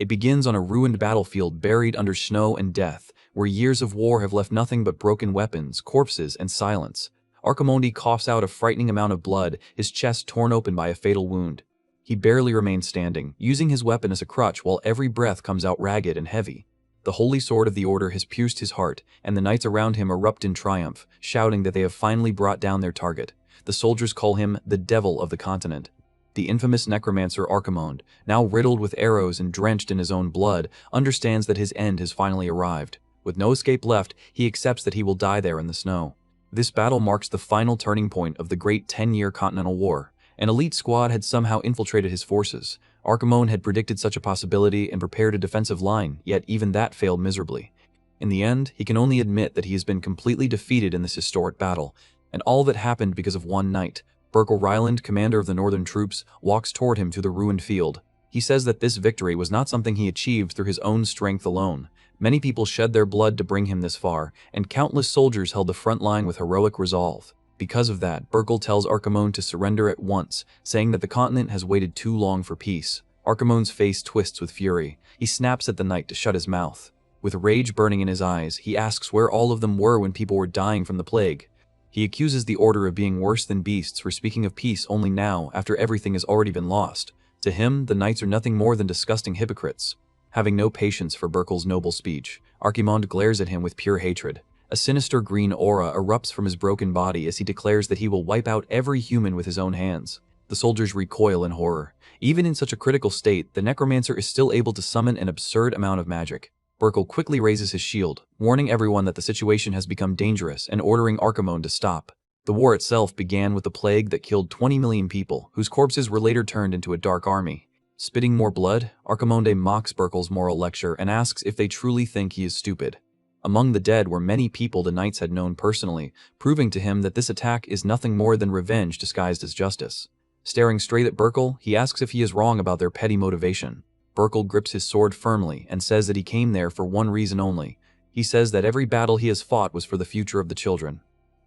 It begins on a ruined battlefield buried under snow and death, where years of war have left nothing but broken weapons, corpses, and silence. Archimonde coughs out a frightening amount of blood, his chest torn open by a fatal wound. He barely remains standing, using his weapon as a crutch while every breath comes out ragged and heavy. The holy sword of the Order has pierced his heart, and the knights around him erupt in triumph, shouting that they have finally brought down their target. The soldiers call him the Devil of the Continent. The infamous necromancer Archimonde, now riddled with arrows and drenched in his own blood, understands that his end has finally arrived. With no escape left, he accepts that he will die there in the snow. This battle marks the final turning point of the great 10-year Continental War. An elite squad had somehow infiltrated his forces. Archimonde had predicted such a possibility and prepared a defensive line, yet even that failed miserably. In the end, he can only admit that he has been completely defeated in this historic battle, and all of it happened because of one knight. Burkle Ryland, commander of the northern troops, walks toward him through the ruined field. He says that this victory was not something he achieved through his own strength alone. Many people shed their blood to bring him this far, and countless soldiers held the front line with heroic resolve. Because of that, Burkle tells Archimonde to surrender at once, saying that the continent has waited too long for peace. Archimonde's face twists with fury. He snaps at the knight to shut his mouth. With rage burning in his eyes, he asks where all of them were when people were dying from the plague. He accuses the Order of being worse than beasts for speaking of peace only now after everything has already been lost. To him, the knights are nothing more than disgusting hypocrites. Having no patience for Burkle's noble speech, Archimonde glares at him with pure hatred. A sinister green aura erupts from his broken body as he declares that he will wipe out every human with his own hands. The soldiers recoil in horror. Even in such a critical state, the Necromancer is still able to summon an absurd amount of magic. Burkle quickly raises his shield, warning everyone that the situation has become dangerous and ordering Archimonde to stop. The war itself began with the plague that killed 20 million people, whose corpses were later turned into a dark army. Spitting more blood, Archimonde mocks Burkle's moral lecture and asks if they truly think he is stupid. Among the dead were many people the knights had known personally, proving to him that this attack is nothing more than revenge disguised as justice. Staring straight at Burkle, he asks if he is wrong about their petty motivation. Burkle grips his sword firmly and says that he came there for one reason only. He says that every battle he has fought was for the future of the children.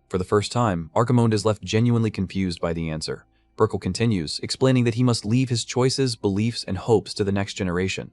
For the first time, Archimonde is left genuinely confused by the answer. Burkle continues, explaining that he must leave his choices, beliefs, and hopes to the next generation.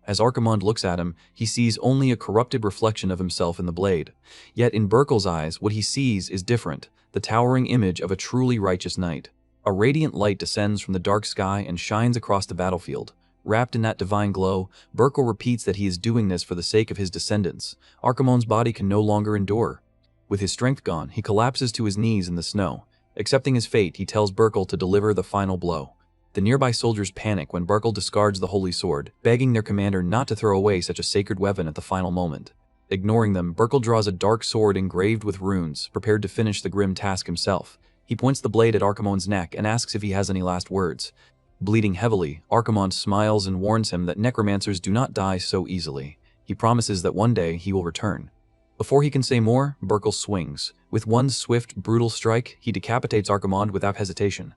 As Archimonde looks at him, he sees only a corrupted reflection of himself in the blade. Yet in Burkle's eyes, what he sees is different, the towering image of a truly righteous knight. A radiant light descends from the dark sky and shines across the battlefield. Wrapped in that divine glow, Burkle repeats that he is doing this for the sake of his descendants. Archimonde's body can no longer endure. With his strength gone, he collapses to his knees in the snow. Accepting his fate, he tells Burkle to deliver the final blow. The nearby soldiers panic when Burkle discards the holy sword, begging their commander not to throw away such a sacred weapon at the final moment. Ignoring them, Burkle draws a dark sword engraved with runes, prepared to finish the grim task himself. He points the blade at Archimonde's neck and asks if he has any last words. Bleeding heavily, Archimonde smiles and warns him that necromancers do not die so easily. He promises that one day he will return. Before he can say more, Burkle swings. With one swift, brutal strike, he decapitates Archimonde without hesitation.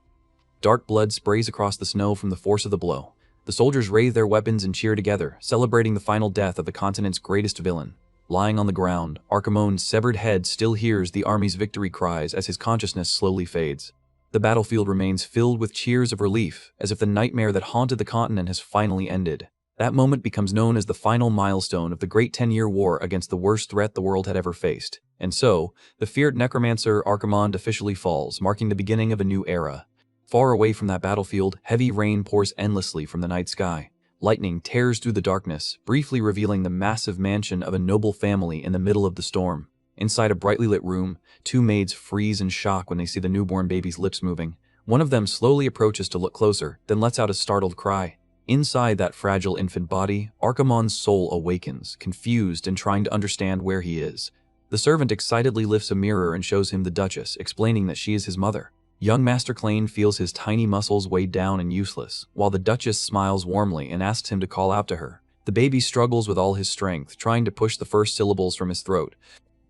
Dark blood sprays across the snow from the force of the blow. The soldiers raise their weapons and cheer together, celebrating the final death of the continent's greatest villain. Lying on the ground, Archimonde's severed head still hears the army's victory cries as his consciousness slowly fades. The battlefield remains filled with cheers of relief, as if the nightmare that haunted the continent has finally ended. That moment becomes known as the final milestone of the great 10-year war against the worst threat the world had ever faced. And so, the feared necromancer Archimonde officially falls, marking the beginning of a new era. Far away from that battlefield, heavy rain pours endlessly from the night sky. Lightning tears through the darkness, briefly revealing the massive mansion of a noble family in the middle of the storm. Inside a brightly lit room, two maids freeze in shock when they see the newborn baby's lips moving. One of them slowly approaches to look closer, then lets out a startled cry. Inside that fragile infant body, Archimonde's soul awakens, confused and trying to understand where he is. The servant excitedly lifts a mirror and shows him the Duchess, explaining that she is his mother. Young Master Clane feels his tiny muscles weighed down and useless, while the Duchess smiles warmly and asks him to call out to her. The baby struggles with all his strength, trying to push the first syllables from his throat.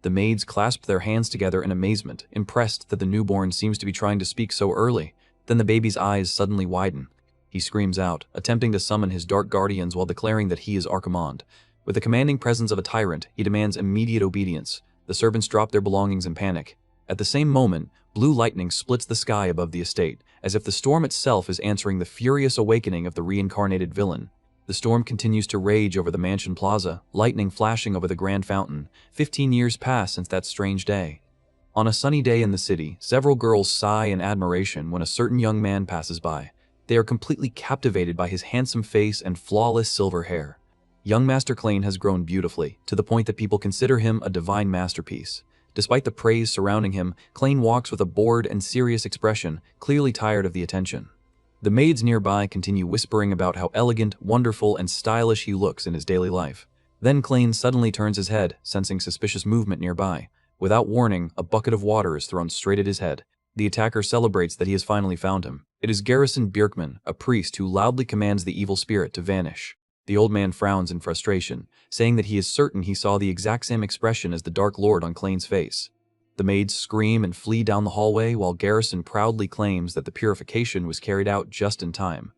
The maids clasp their hands together in amazement, impressed that the newborn seems to be trying to speak so early. Then the baby's eyes suddenly widen. He screams out, attempting to summon his dark guardians while declaring that he is Archimonde. With the commanding presence of a tyrant, he demands immediate obedience. The servants drop their belongings in panic. At the same moment, blue lightning splits the sky above the estate, as if the storm itself is answering the furious awakening of the reincarnated villain. The storm continues to rage over the mansion plaza, lightning flashing over the grand fountain. 15 years pass since that strange day. On a sunny day in the city, several girls sigh in admiration when a certain young man passes by. They are completely captivated by his handsome face and flawless silver hair. Young Master Klein has grown beautifully, to the point that people consider him a divine masterpiece. Despite the praise surrounding him, Klein walks with a bored and serious expression, clearly tired of the attention. The maids nearby continue whispering about how elegant, wonderful, and stylish he looks in his daily life. Then Klein suddenly turns his head, sensing suspicious movement nearby. Without warning, a bucket of water is thrown straight at his head. The attacker celebrates that he has finally found him. It is Garrison Bjerkman, a priest who loudly commands the evil spirit to vanish. The old man frowns in frustration, saying that he is certain he saw the exact same expression as the Dark Lord on Klein's face. The maids scream and flee down the hallway while Garrison proudly claims that the purification was carried out just in time.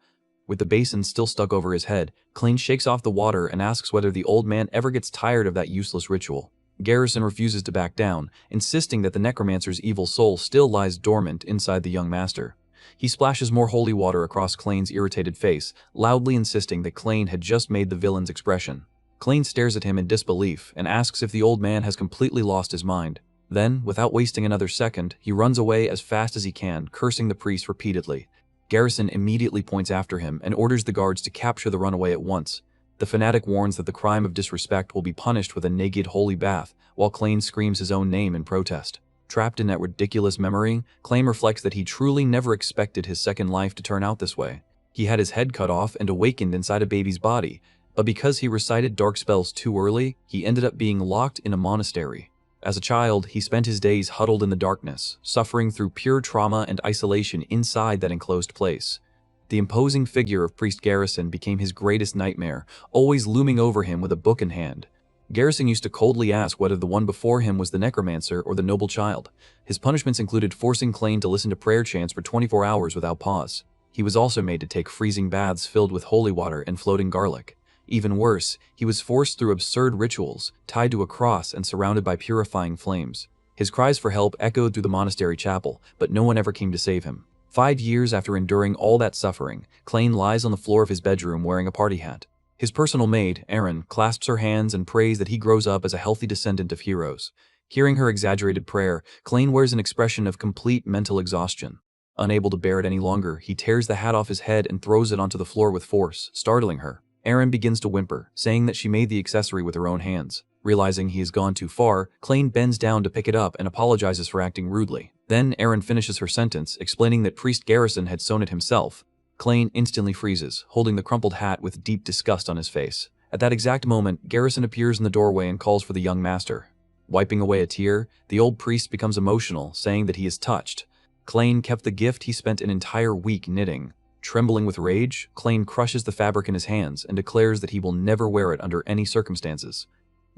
With the basin still stuck over his head, Klein shakes off the water and asks whether the old man ever gets tired of that useless ritual. Garrison refuses to back down, insisting that the necromancer's evil soul still lies dormant inside the young master. He splashes more holy water across Klein's irritated face, loudly insisting that Klein had just made the villain's expression. Klein stares at him in disbelief and asks if the old man has completely lost his mind. Then, without wasting another second, he runs away as fast as he can, cursing the priest repeatedly. Garrison immediately points after him and orders the guards to capture the runaway at once. The fanatic warns that the crime of disrespect will be punished with a naked holy bath, while Klein screams his own name in protest. Trapped in that ridiculous memory, Klein reflects that he truly never expected his second life to turn out this way. He had his head cut off and awakened inside a baby's body, but because he recited dark spells too early, he ended up being locked in a monastery. As a child, he spent his days huddled in the darkness, suffering through pure trauma and isolation inside that enclosed place. The imposing figure of Priest Garrison became his greatest nightmare, always looming over him with a book in hand. Garrison used to coldly ask whether the one before him was the Necromancer or the noble child. His punishments included forcing Klein to listen to prayer chants for 24 hours without pause. He was also made to take freezing baths filled with holy water and floating garlic. Even worse, he was forced through absurd rituals, tied to a cross and surrounded by purifying flames. His cries for help echoed through the monastery chapel, but no one ever came to save him. 5 years after enduring all that suffering, Klein lies on the floor of his bedroom wearing a party hat. His personal maid, Erin, clasps her hands and prays that he grows up as a healthy descendant of heroes. Hearing her exaggerated prayer, Klein wears an expression of complete mental exhaustion. Unable to bear it any longer, he tears the hat off his head and throws it onto the floor with force, startling her. Erin begins to whimper, saying that she made the accessory with her own hands. Realizing he has gone too far, Klein bends down to pick it up and apologizes for acting rudely. Then Erin finishes her sentence, explaining that Priest Garrison had sewn it himself. Klein instantly freezes, holding the crumpled hat with deep disgust on his face. At that exact moment, Garrison appears in the doorway and calls for the young master. Wiping away a tear, the old priest becomes emotional, saying that he is touched. Klein kept the gift he spent an entire week knitting. Trembling with rage, Klein crushes the fabric in his hands and declares that he will never wear it under any circumstances.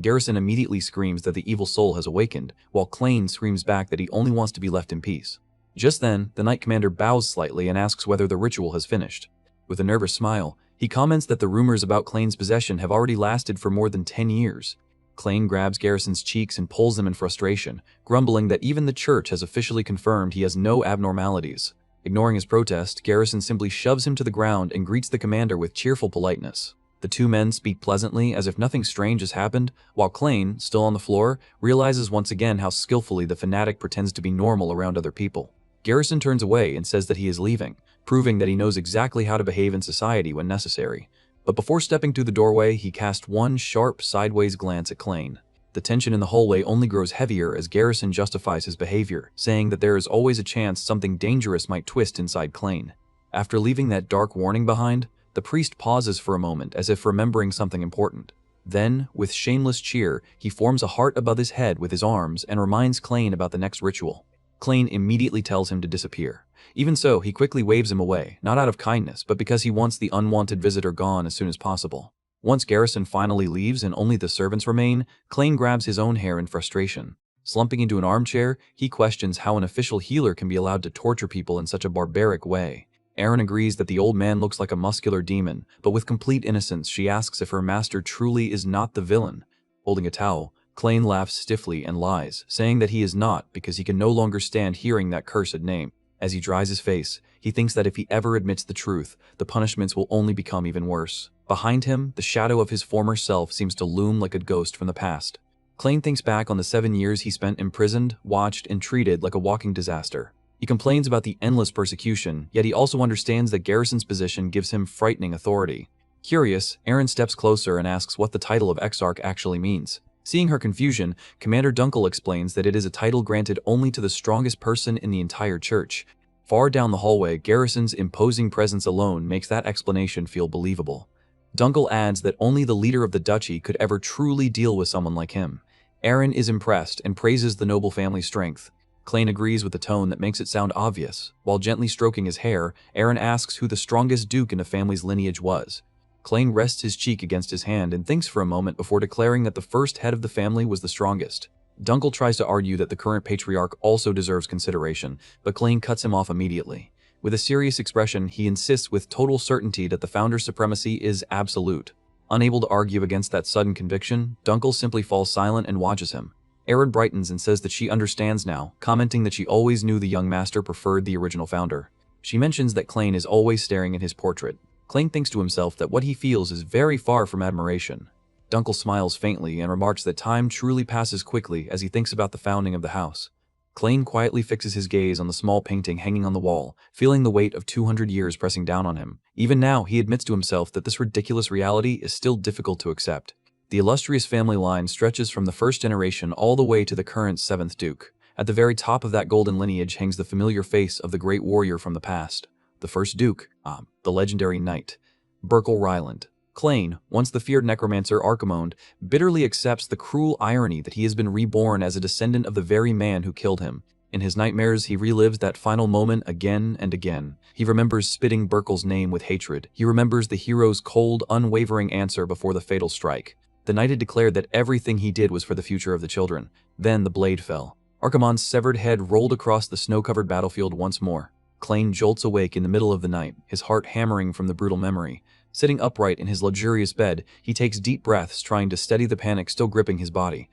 Garrison immediately screams that the evil soul has awakened, while Klein screams back that he only wants to be left in peace. Just then, the Knight Commander bows slightly and asks whether the ritual has finished. With a nervous smile, he comments that the rumors about Klein's possession have already lasted for more than 10 years. Klein grabs Garrison's cheeks and pulls them in frustration, grumbling that even the church has officially confirmed he has no abnormalities. Ignoring his protest, Garrison simply shoves him to the ground and greets the commander with cheerful politeness. The two men speak pleasantly as if nothing strange has happened, while Klein, still on the floor, realizes once again how skillfully the fanatic pretends to be normal around other people. Garrison turns away and says that he is leaving, proving that he knows exactly how to behave in society when necessary. But before stepping through the doorway, he casts one sharp, sideways glance at Klein. The tension in the hallway only grows heavier as Garrison justifies his behavior, saying that there is always a chance something dangerous might twist inside Klein. After leaving that dark warning behind, the priest pauses for a moment as if remembering something important. Then, with shameless cheer, he forms a heart above his head with his arms and reminds Klein about the next ritual. Klein immediately tells him to disappear. Even so, he quickly waves him away, not out of kindness, but because he wants the unwanted visitor gone as soon as possible. Once Garrison finally leaves and only the servants remain, Klein grabs his own hair in frustration. Slumping into an armchair, he questions how an official healer can be allowed to torture people in such a barbaric way. Erin agrees that the old man looks like a muscular demon, but with complete innocence she asks if her master truly is not the villain. Holding a towel, Klein laughs stiffly and lies, saying that he is not because he can no longer stand hearing that cursed name. As he dries his face, he thinks that if he ever admits the truth, the punishments will only become even worse. Behind him, the shadow of his former self seems to loom like a ghost from the past. Klein thinks back on the 7 years he spent imprisoned, watched, and treated like a walking disaster. He complains about the endless persecution, yet he also understands that Garrison's position gives him frightening authority. Curious, Eren steps closer and asks what the title of Exarch actually means. Seeing her confusion, Commander Dunkel explains that it is a title granted only to the strongest person in the entire church. Far down the hallway, Garrison's imposing presence alone makes that explanation feel believable. Dunkel adds that only the leader of the duchy could ever truly deal with someone like him. Eren is impressed and praises the noble family's strength. Klein agrees with a tone that makes it sound obvious. While gently stroking his hair, Eren asks who the strongest duke in the family's lineage was. Klein rests his cheek against his hand and thinks for a moment before declaring that the first head of the family was the strongest. Dunkel tries to argue that the current patriarch also deserves consideration, but Klein cuts him off immediately. With a serious expression, he insists with total certainty that the founder's supremacy is absolute. Unable to argue against that sudden conviction, Dunkel simply falls silent and watches him. Eren brightens and says that she understands now, commenting that she always knew the young master preferred the original founder. She mentions that Klein is always staring at his portrait. Klein thinks to himself that what he feels is very far from admiration. Dunkel smiles faintly and remarks that time truly passes quickly as he thinks about the founding of the house. Klein quietly fixes his gaze on the small painting hanging on the wall, feeling the weight of 200 years pressing down on him. Even now, he admits to himself that this ridiculous reality is still difficult to accept. The illustrious family line stretches from the first generation all the way to the current 7th Duke. At the very top of that golden lineage hangs the familiar face of the great warrior from the past. The first Duke, the legendary knight, Burkle Ryland. Klein, once the feared necromancer Archimonde, bitterly accepts the cruel irony that he has been reborn as a descendant of the very man who killed him. In his nightmares, he relives that final moment again and again. He remembers spitting Burkle's name with hatred. He remembers the hero's cold, unwavering answer before the fatal strike. The knight had declared that everything he did was for the future of the children. Then the blade fell. Archimonde's severed head rolled across the snow-covered battlefield once more. Klein jolts awake in the middle of the night, his heart hammering from the brutal memory. Sitting upright in his luxurious bed, he takes deep breaths, trying to steady the panic still gripping his body.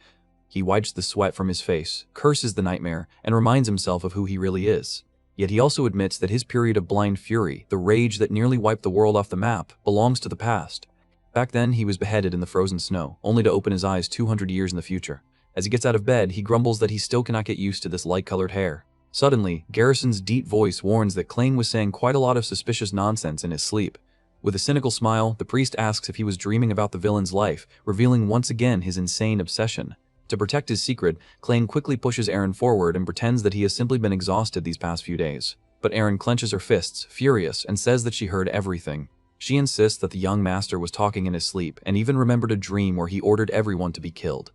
He wipes the sweat from his face, curses the nightmare, and reminds himself of who he really is. Yet he also admits that his period of blind fury, the rage that nearly wiped the world off the map, belongs to the past. Back then, he was beheaded in the frozen snow, only to open his eyes 200 years in the future. As he gets out of bed, he grumbles that he still cannot get used to this light-colored hair. Suddenly, Garrison's deep voice warns that Klein was saying quite a lot of suspicious nonsense in his sleep. With a cynical smile, the priest asks if he was dreaming about the villain's life, revealing once again his insane obsession. To protect his secret, Klein quickly pushes Eren forward and pretends that he has simply been exhausted these past few days. But Eren clenches her fists, furious, and says that she heard everything. She insists that the young master was talking in his sleep and even remembered a dream where he ordered everyone to be killed.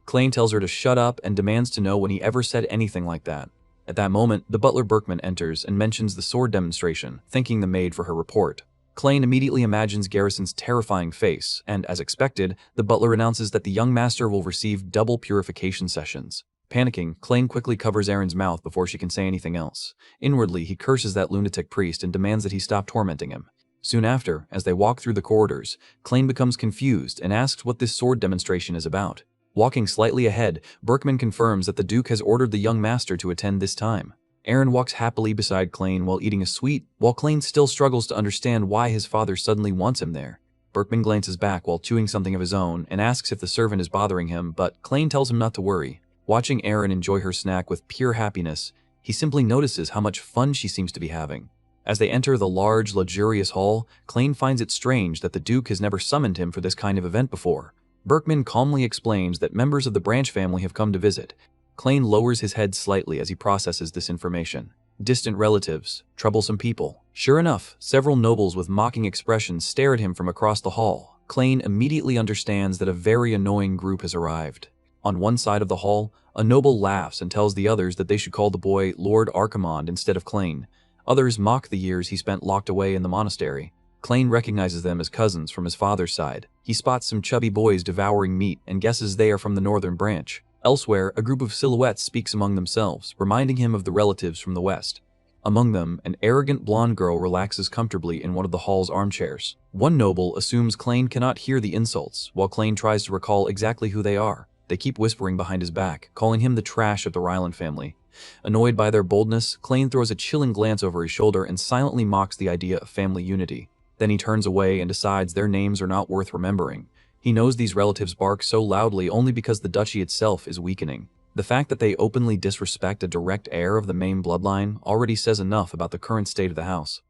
Klein tells her to shut up and demands to know when he ever said anything like that. At that moment, the butler Berkman enters and mentions the sword demonstration, thanking the maid for her report. Klein immediately imagines Garrison's terrifying face, and as expected, the butler announces that the young master will receive double purification sessions. Panicking, Klein quickly covers Eren's mouth before she can say anything else. Inwardly, he curses that lunatic priest and demands that he stop tormenting him. Soon after, as they walk through the corridors, Klein becomes confused and asks what this sword demonstration is about. Walking slightly ahead, Berkman confirms that the Duke has ordered the young master to attend this time. Eren walks happily beside Klein while eating a sweet, while Klein still struggles to understand why his father suddenly wants him there. Berkman glances back while chewing something of his own and asks if the servant is bothering him, but Klein tells him not to worry. Watching Eren enjoy her snack with pure happiness, he simply notices how much fun she seems to be having. As they enter the large, luxurious hall, Klein finds it strange that the Duke has never summoned him for this kind of event before. Berkman calmly explains that members of the Branch family have come to visit. Klein lowers his head slightly as he processes this information. Distant relatives, troublesome people. Sure enough, several nobles with mocking expressions stare at him from across the hall. Klein immediately understands that a very annoying group has arrived. On one side of the hall, a noble laughs and tells the others that they should call the boy Lord Archimonde instead of Klein. Others mock the years he spent locked away in the monastery. Klein recognizes them as cousins from his father's side. He spots some chubby boys devouring meat and guesses they are from the northern branch. Elsewhere, a group of silhouettes speaks among themselves, reminding him of the relatives from the west. Among them, an arrogant blonde girl relaxes comfortably in one of the hall's armchairs. One noble assumes Klein cannot hear the insults, while Klein tries to recall exactly who they are. They keep whispering behind his back, calling him the trash of the Ryland family. Annoyed by their boldness, Klein throws a chilling glance over his shoulder and silently mocks the idea of family unity. Then he turns away and decides their names are not worth remembering. He knows these relatives bark so loudly only because the duchy itself is weakening. The fact that they openly disrespect a direct heir of the main bloodline already says enough about the current state of the house.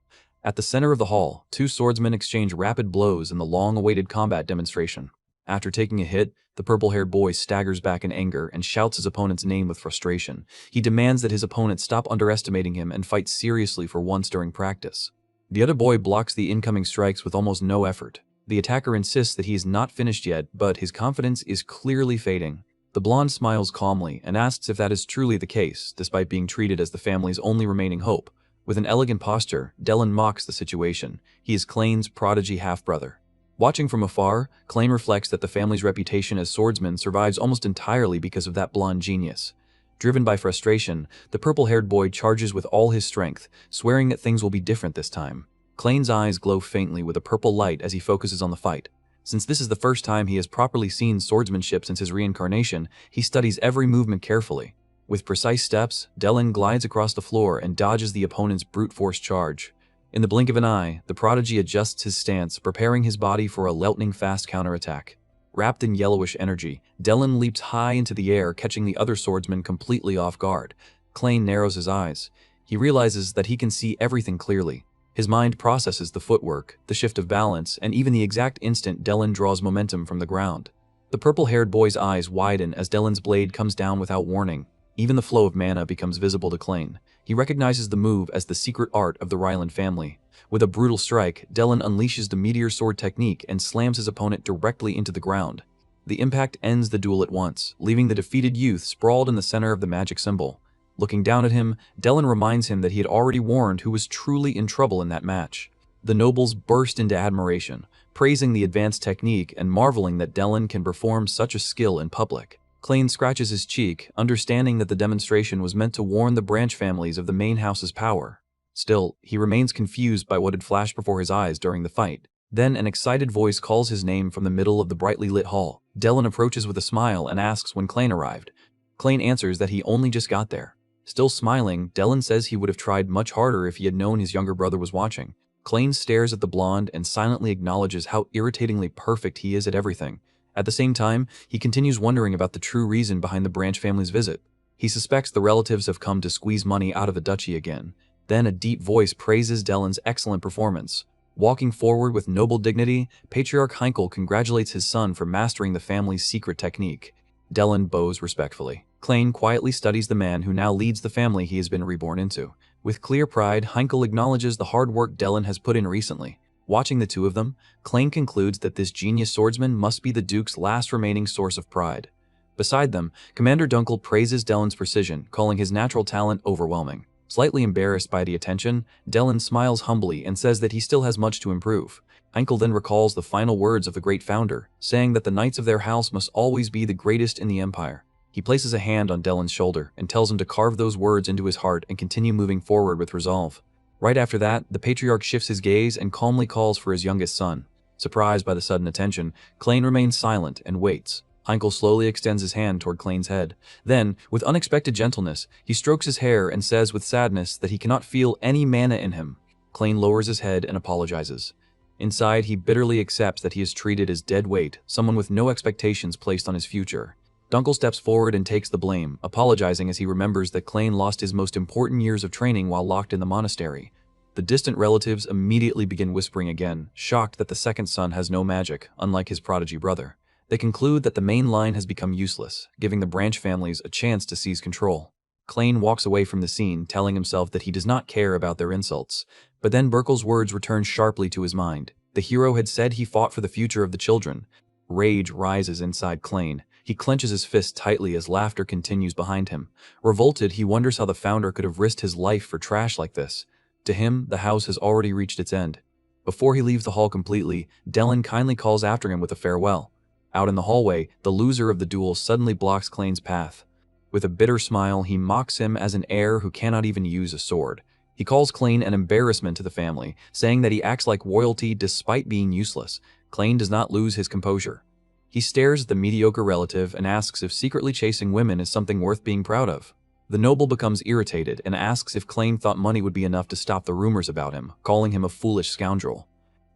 At the center of the hall, two swordsmen exchange rapid blows in the long-awaited combat demonstration. After taking a hit, the purple-haired boy staggers back in anger and shouts his opponent's name with frustration. He demands that his opponent stop underestimating him and fight seriously for once during practice. The other boy blocks the incoming strikes with almost no effort. The attacker insists that he is not finished yet, but his confidence is clearly fading. The blonde smiles calmly and asks if that is truly the case, despite being treated as the family's only remaining hope. With an elegant posture, Dylan mocks the situation. He is Clayne's prodigy half-brother. Watching from afar, Clayne reflects that the family's reputation as swordsmen survives almost entirely because of that blonde genius. Driven by frustration, the purple-haired boy charges with all his strength, swearing that things will be different this time. Clayne's eyes glow faintly with a purple light as he focuses on the fight. Since this is the first time he has properly seen swordsmanship since his reincarnation, he studies every movement carefully. With precise steps, Dylan glides across the floor and dodges the opponent's brute force charge. In the blink of an eye, the prodigy adjusts his stance, preparing his body for a lightning-fast counterattack. Wrapped in yellowish energy, Dylan leaps high into the air, catching the other swordsman completely off guard. Clayne narrows his eyes. He realizes that he can see everything clearly. His mind processes the footwork, the shift of balance, and even the exact instant Dylan draws momentum from the ground. The purple-haired boy's eyes widen as Dylan's blade comes down without warning. Even the flow of mana becomes visible to Clayne. He recognizes the move as the secret art of the Ryland family. With a brutal strike, Dylan unleashes the meteor sword technique and slams his opponent directly into the ground. The impact ends the duel at once, leaving the defeated youth sprawled in the center of the magic symbol. Looking down at him, Dylan reminds him that he had already warned who was truly in trouble in that match. The nobles burst into admiration, praising the advanced technique and marveling that Dylan can perform such a skill in public. Clayne scratches his cheek, understanding that the demonstration was meant to warn the branch families of the main house's power. Still, he remains confused by what had flashed before his eyes during the fight. Then an excited voice calls his name from the middle of the brightly lit hall. Dylan approaches with a smile and asks when Clayne arrived. Clayne answers that he only just got there. Still smiling, Dylan says he would have tried much harder if he had known his younger brother was watching. Clayne stares at the blonde and silently acknowledges how irritatingly perfect he is at everything. At the same time, he continues wondering about the true reason behind the branch family's visit. He suspects the relatives have come to squeeze money out of the duchy again. Then a deep voice praises Dylan's excellent performance. Walking forward with noble dignity, Patriarch Heinkel congratulates his son for mastering the family's secret technique. Dylan bows respectfully. Clayne quietly studies the man who now leads the family he has been reborn into. With clear pride, Heinkel acknowledges the hard work Dylan has put in recently. Watching the two of them, Clayne concludes that this genius swordsman must be the Duke's last remaining source of pride. Beside them, Commander Dunkel praises Dylan's precision, calling his natural talent overwhelming. Slightly embarrassed by the attention, Dylan smiles humbly and says that he still has much to improve. Heinkel then recalls the final words of the great founder, saying that the knights of their house must always be the greatest in the empire. He places a hand on Dylan's shoulder and tells him to carve those words into his heart and continue moving forward with resolve. Right after that, the patriarch shifts his gaze and calmly calls for his youngest son. Surprised by the sudden attention, Clayne remains silent and waits. Heinkel slowly extends his hand toward Clayne's head. Then, with unexpected gentleness, he strokes his hair and says with sadness that he cannot feel any mana in him. Clayne lowers his head and apologizes. Inside, he bitterly accepts that he is treated as dead weight, someone with no expectations placed on his future. Dunkel steps forward and takes the blame, apologizing as he remembers that Clayne lost his most important years of training while locked in the monastery. The distant relatives immediately begin whispering again, shocked that the second son has no magic, unlike his prodigy brother. They conclude that the main line has become useless, giving the branch families a chance to seize control. Clayne walks away from the scene, telling himself that he does not care about their insults. But then Burkel's words return sharply to his mind. The hero had said he fought for the future of the children. Rage rises inside Clayne. He clenches his fist tightly as laughter continues behind him. Revolted, he wonders how the founder could have risked his life for trash like this. To him, the house has already reached its end. Before he leaves the hall completely, Dylan kindly calls after him with a farewell. Out in the hallway, the loser of the duel suddenly blocks Clayne's path. With a bitter smile, he mocks him as an heir who cannot even use a sword. He calls Clayne an embarrassment to the family, saying that he acts like royalty despite being useless. Clayne does not lose his composure. He stares at the mediocre relative and asks if secretly chasing women is something worth being proud of. The noble becomes irritated and asks if Clayne thought money would be enough to stop the rumors about him, calling him a foolish scoundrel.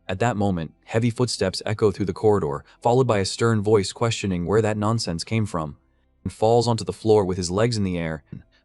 At that moment, heavy footsteps echo through the corridor, followed by a stern voice questioning where that nonsense came from, and falls onto the floor with his legs in the air.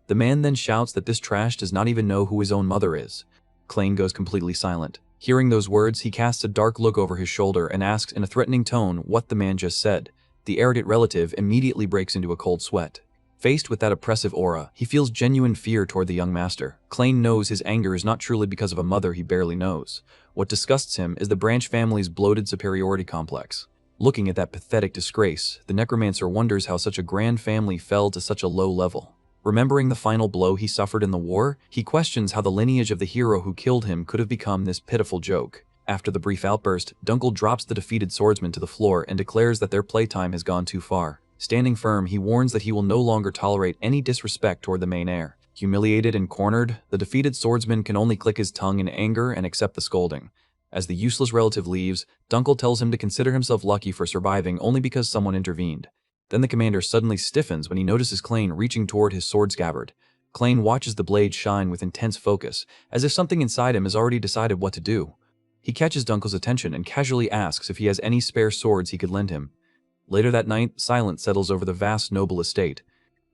The man then shouts that this trash does not even know who his own mother is. Klain goes completely silent. Hearing those words, he casts a dark look over his shoulder and asks in a threatening tone what the man just said. The arrogant relative immediately breaks into a cold sweat. Faced with that oppressive aura, he feels genuine fear toward the young master. Klain knows his anger is not truly because of a mother he barely knows. What disgusts him is the Branch family's bloated superiority complex. Looking at that pathetic disgrace, the Necromancer wonders how such a grand family fell to such a low level. Remembering the final blow he suffered in the war, he questions how the lineage of the hero who killed him could have become this pitiful joke. After the brief outburst, Dunkel drops the defeated swordsman to the floor and declares that their playtime has gone too far. Standing firm, he warns that he will no longer tolerate any disrespect toward the main heir. Humiliated and cornered, the defeated swordsman can only click his tongue in anger and accept the scolding. As the useless relative leaves, Dunkel tells him to consider himself lucky for surviving only because someone intervened. Then the commander suddenly stiffens when he notices Klain reaching toward his sword scabbard. Klain watches the blade shine with intense focus, as if something inside him has already decided what to do. He catches Dunkel's attention and casually asks if he has any spare swords he could lend him. Later that night, silence settles over the vast noble estate.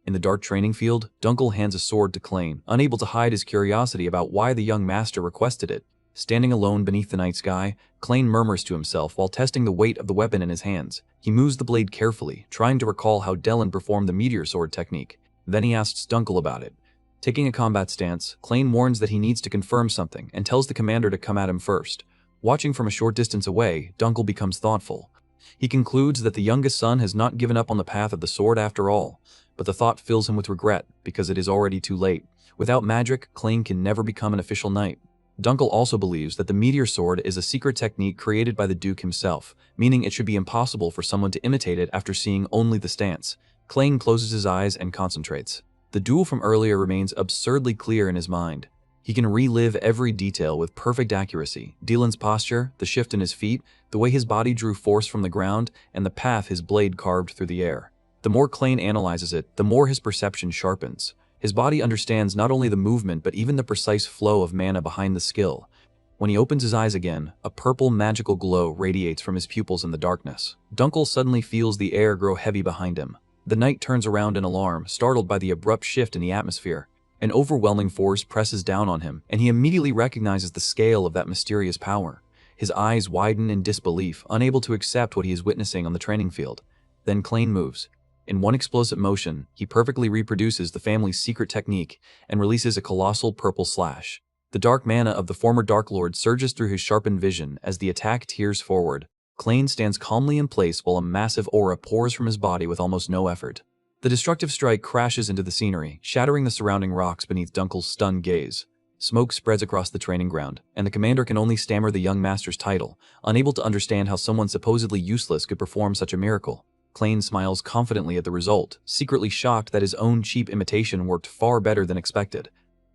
In the dark training field, Dunkel hands a sword to Klain, unable to hide his curiosity about why the young master requested it. Standing alone beneath the night sky, Klain murmurs to himself while testing the weight of the weapon in his hands. He moves the blade carefully, trying to recall how Delin performed the meteor sword technique. Then he asks Dunkel about it. Taking a combat stance, Klain warns that he needs to confirm something and tells the commander to come at him first. Watching from a short distance away, Dunkel becomes thoughtful. He concludes that the youngest son has not given up on the path of the sword after all, but the thought fills him with regret because it is already too late. Without magic, Klain can never become an official knight. Dunkel also believes that the meteor sword is a secret technique created by the Duke himself, meaning it should be impossible for someone to imitate it after seeing only the stance. Klain closes his eyes and concentrates. The duel from earlier remains absurdly clear in his mind. He can relive every detail with perfect accuracy. Delen's posture, the shift in his feet, the way his body drew force from the ground, and the path his blade carved through the air. The more Klain analyzes it, the more his perception sharpens. His body understands not only the movement but even the precise flow of mana behind the skill. When he opens his eyes again, a purple magical glow radiates from his pupils in the darkness. Dunkel suddenly feels the air grow heavy behind him. The knight turns around in alarm, startled by the abrupt shift in the atmosphere. An overwhelming force presses down on him, and he immediately recognizes the scale of that mysterious power. His eyes widen in disbelief, unable to accept what he is witnessing on the training field. Then Klain moves. In one explosive motion, he perfectly reproduces the family's secret technique and releases a colossal purple slash. The dark mana of the former Dark Lord surges through his sharpened vision as the attack tears forward. Klain stands calmly in place while a massive aura pours from his body with almost no effort. The destructive strike crashes into the scenery, shattering the surrounding rocks beneath Dunkel's stunned gaze. Smoke spreads across the training ground, and the commander can only stammer the young master's title, unable to understand how someone supposedly useless could perform such a miracle. Klain smiles confidently at the result, secretly shocked that his own cheap imitation worked far better than expected.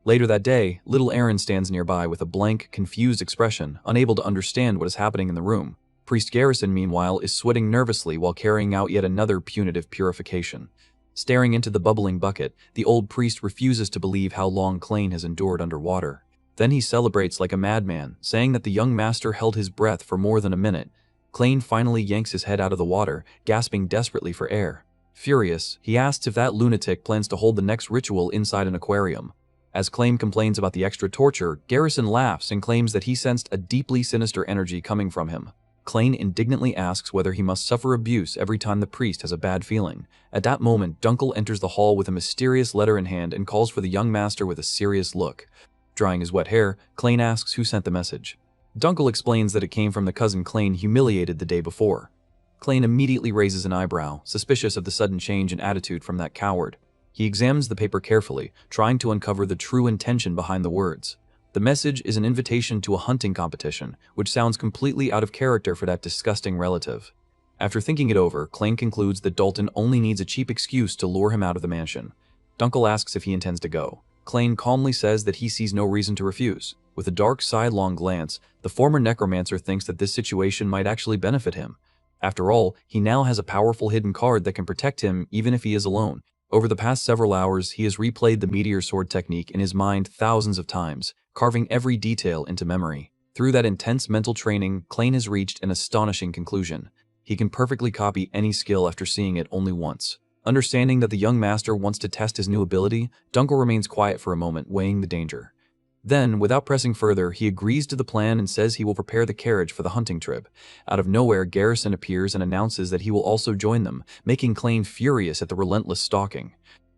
Later that day, little Aaron stands nearby with a blank, confused expression, unable to understand what is happening in the room. Priest Garrison, meanwhile, is sweating nervously while carrying out yet another punitive purification. Staring into the bubbling bucket, the old priest refuses to believe how long Klain has endured underwater. Then he celebrates like a madman, saying that the young master held his breath for more than a minute. Klain finally yanks his head out of the water, gasping desperately for air. Furious, he asks if that lunatic plans to hold the next ritual inside an aquarium. As Klain complains about the extra torture, Garrison laughs and claims that he sensed a deeply sinister energy coming from him. Klain indignantly asks whether he must suffer abuse every time the priest has a bad feeling. At that moment, Dunkel enters the hall with a mysterious letter in hand and calls for the young master with a serious look. Drying his wet hair, Klain asks who sent the message. Dunkel explains that it came from the cousin Klain humiliated the day before. Klain immediately raises an eyebrow, suspicious of the sudden change in attitude from that coward. He examines the paper carefully, trying to uncover the true intention behind the words. The message is an invitation to a hunting competition, which sounds completely out of character for that disgusting relative. After thinking it over, Klain concludes that Dalton only needs a cheap excuse to lure him out of the mansion. Dunkel asks if he intends to go. Klain calmly says that he sees no reason to refuse. With a dark sidelong glance, the former necromancer thinks that this situation might actually benefit him. After all, he now has a powerful hidden card that can protect him even if he is alone. Over the past several hours, he has replayed the meteor sword technique in his mind thousands of times, carving every detail into memory. Through that intense mental training, Klain has reached an astonishing conclusion. He can perfectly copy any skill after seeing it only once. Understanding that the young master wants to test his new ability, Dunkel remains quiet for a moment, weighing the danger. Then, without pressing further, he agrees to the plan and says he will prepare the carriage for the hunting trip. Out of nowhere, Garrison appears and announces that he will also join them, making Klain furious at the relentless stalking.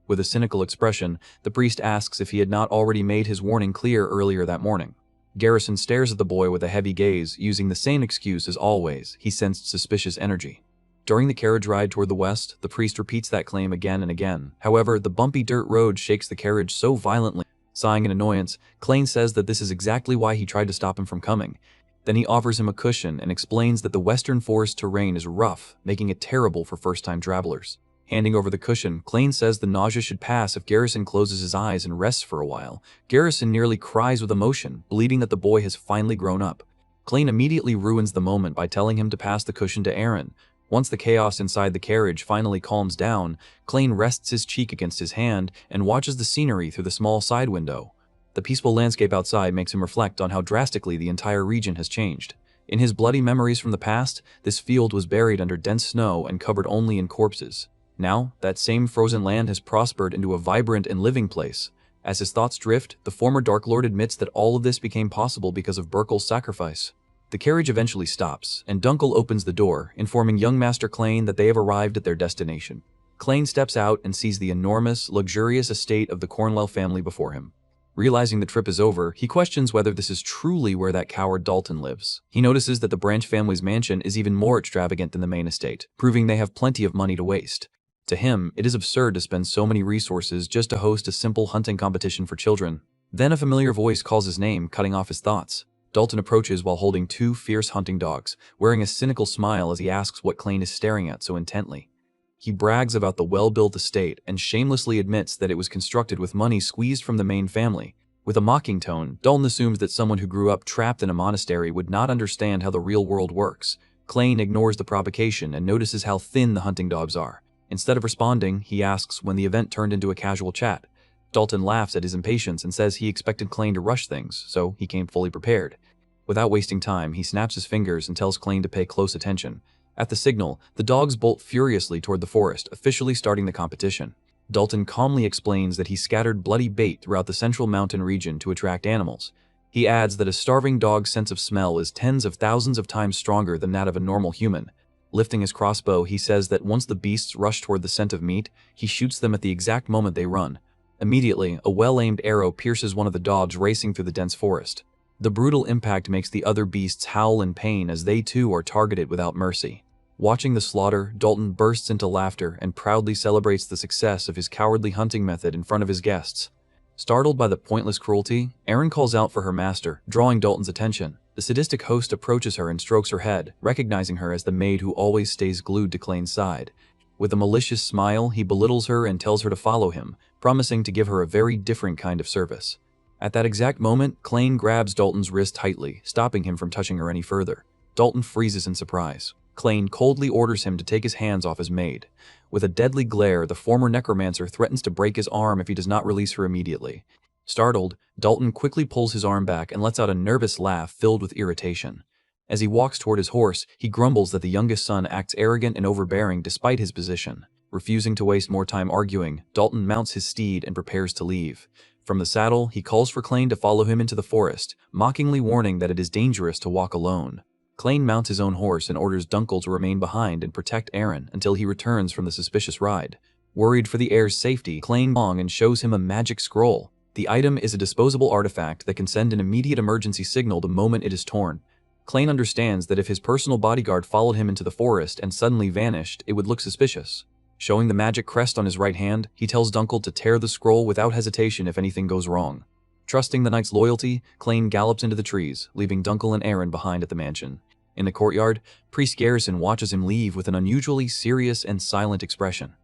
With a cynical expression, the priest asks if he had not already made his warning clear earlier that morning. Garrison stares at the boy with a heavy gaze, using the same excuse as always. He sensed suspicious energy. During the carriage ride toward the west, the priest repeats that claim again and again. However, the bumpy dirt road shakes the carriage so violently. Sighing in annoyance, Klain says that this is exactly why he tried to stop him from coming. Then he offers him a cushion and explains that the western forest terrain is rough, making it terrible for first-time travelers. Handing over the cushion, Klain says the nausea should pass if Garrison closes his eyes and rests for a while. Garrison nearly cries with emotion, believing that the boy has finally grown up. Klain immediately ruins the moment by telling him to pass the cushion to Aaron. Once the chaos inside the carriage finally calms down, Klain rests his cheek against his hand and watches the scenery through the small side window. The peaceful landscape outside makes him reflect on how drastically the entire region has changed. In his bloody memories from the past, this field was buried under dense snow and covered only in corpses. Now, that same frozen land has prospered into a vibrant and living place. As his thoughts drift, the former Dark Lord admits that all of this became possible because of Burkel's sacrifice. The carriage eventually stops, and Dunkel opens the door, informing young Master Klain that they have arrived at their destination. Klain steps out and sees the enormous, luxurious estate of the Cornwell family before him. Realizing the trip is over, he questions whether this is truly where that coward Dalton lives. He notices that the Branch family's mansion is even more extravagant than the main estate, proving they have plenty of money to waste. To him, it is absurd to spend so many resources just to host a simple hunting competition for children. Then a familiar voice calls his name, cutting off his thoughts. Dalton approaches while holding two fierce hunting dogs, wearing a cynical smile as he asks what Klain is staring at so intently. He brags about the well-built estate and shamelessly admits that it was constructed with money squeezed from the main family. With a mocking tone, Dalton assumes that someone who grew up trapped in a monastery would not understand how the real world works. Klain ignores the provocation and notices how thin the hunting dogs are. Instead of responding, he asks when the event turned into a casual chat. Dalton laughs at his impatience and says he expected Klain to rush things, so he came fully prepared. Without wasting time, he snaps his fingers and tells Klain to pay close attention. At the signal, the dogs bolt furiously toward the forest, officially starting the competition. Dalton calmly explains that he scattered bloody bait throughout the central mountain region to attract animals. He adds that a starving dog's sense of smell is tens of thousands of times stronger than that of a normal human. Lifting his crossbow, he says that once the beasts rush toward the scent of meat, he shoots them at the exact moment they run. Immediately, a well-aimed arrow pierces one of the dogs racing through the dense forest. The brutal impact makes the other beasts howl in pain as they too are targeted without mercy. Watching the slaughter, Dalton bursts into laughter and proudly celebrates the success of his cowardly hunting method in front of his guests. Startled by the pointless cruelty, Erin calls out for her master, drawing Dalton's attention. The sadistic host approaches her and strokes her head, recognizing her as the maid who always stays glued to Klain's side. With a malicious smile, he belittles her and tells her to follow him, promising to give her a very different kind of service. At that exact moment, Klain grabs Dalton's wrist tightly, stopping him from touching her any further. Dalton freezes in surprise. Klain coldly orders him to take his hands off his maid. With a deadly glare, the former Necromancer threatens to break his arm if he does not release her immediately. Startled, Dalton quickly pulls his arm back and lets out a nervous laugh filled with irritation. As he walks toward his horse, he grumbles that the youngest son acts arrogant and overbearing despite his position. Refusing to waste more time arguing, Dalton mounts his steed and prepares to leave. From the saddle, he calls for Klain to follow him into the forest, mockingly warning that it is dangerous to walk alone. Klain mounts his own horse and orders Dunkel to remain behind and protect Aaron until he returns from the suspicious ride. Worried for the heir's safety, Klain longs and shows him a magic scroll. The item is a disposable artifact that can send an immediate emergency signal the moment it is torn. Klain understands that if his personal bodyguard followed him into the forest and suddenly vanished, it would look suspicious. Showing the magic crest on his right hand, he tells Dunkel to tear the scroll without hesitation if anything goes wrong. Trusting the knight's loyalty, Klain gallops into the trees, leaving Dunkel and Aaron behind at the mansion. In the courtyard, Priest Garrison watches him leave with an unusually serious and silent expression.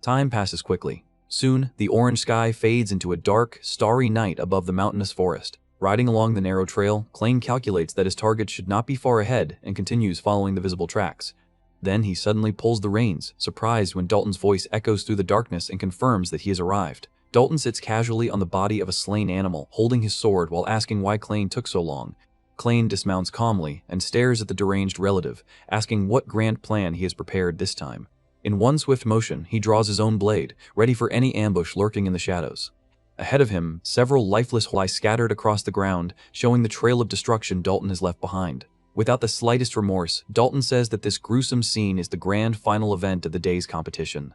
Time passes quickly. Soon, the orange sky fades into a dark, starry night above the mountainous forest. Riding along the narrow trail, Klain calculates that his target should not be far ahead and continues following the visible tracks. Then he suddenly pulls the reins, surprised when Dalton's voice echoes through the darkness and confirms that he has arrived. Dalton sits casually on the body of a slain animal, holding his sword while asking why Klain took so long. Klain dismounts calmly and stares at the deranged relative, asking what grand plan he has prepared this time. In one swift motion, he draws his own blade, ready for any ambush lurking in the shadows. Ahead of him, several lifeless lie scattered across the ground, showing the trail of destruction Dalton has left behind. Without the slightest remorse, Dalton says that this gruesome scene is the grand final event of the day's competition.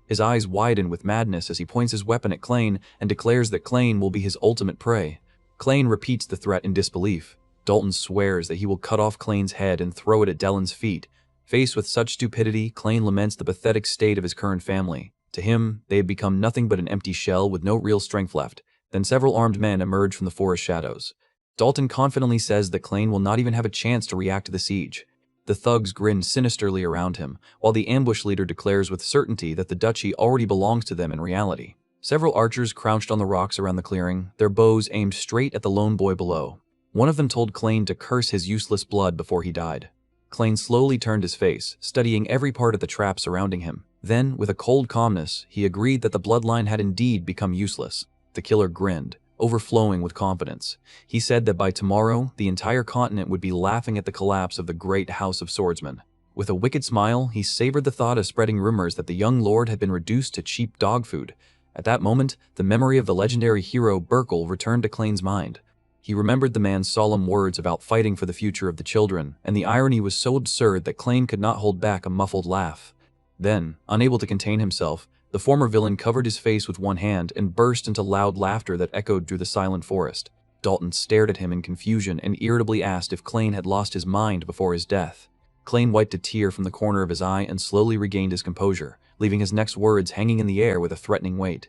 His eyes widen with madness as he points his weapon at Klain and declares that Klain will be his ultimate prey. Klain repeats the threat in disbelief. Dalton swears that he will cut off Klain's head and throw it at Dellen's feet. Faced with such stupidity, Klain laments the pathetic state of his current family. To him, they have become nothing but an empty shell with no real strength left. Then several armed men emerge from the forest shadows. Dalton confidently says that Klain will not even have a chance to react to the siege. The thugs grin sinisterly around him, while the ambush leader declares with certainty that the duchy already belongs to them in reality. Several archers crouched on the rocks around the clearing, their bows aimed straight at the lone boy below. One of them told Klain to curse his useless blood before he died. Klain slowly turned his face, studying every part of the trap surrounding him. Then, with a cold calmness, he agreed that the bloodline had indeed become useless. The killer grinned, overflowing with confidence. He said that by tomorrow, the entire continent would be laughing at the collapse of the great house of swordsmen. With a wicked smile, he savored the thought of spreading rumors that the young lord had been reduced to cheap dog food. At that moment, the memory of the legendary hero Burkle returned to Klain's mind. He remembered the man's solemn words about fighting for the future of the children, and the irony was so absurd that Klain could not hold back a muffled laugh. Then, unable to contain himself, the former villain covered his face with one hand and burst into loud laughter that echoed through the silent forest. Dalton stared at him in confusion and irritably asked if Klain had lost his mind before his death. Klain wiped a tear from the corner of his eye and slowly regained his composure, leaving his next words hanging in the air with a threatening weight.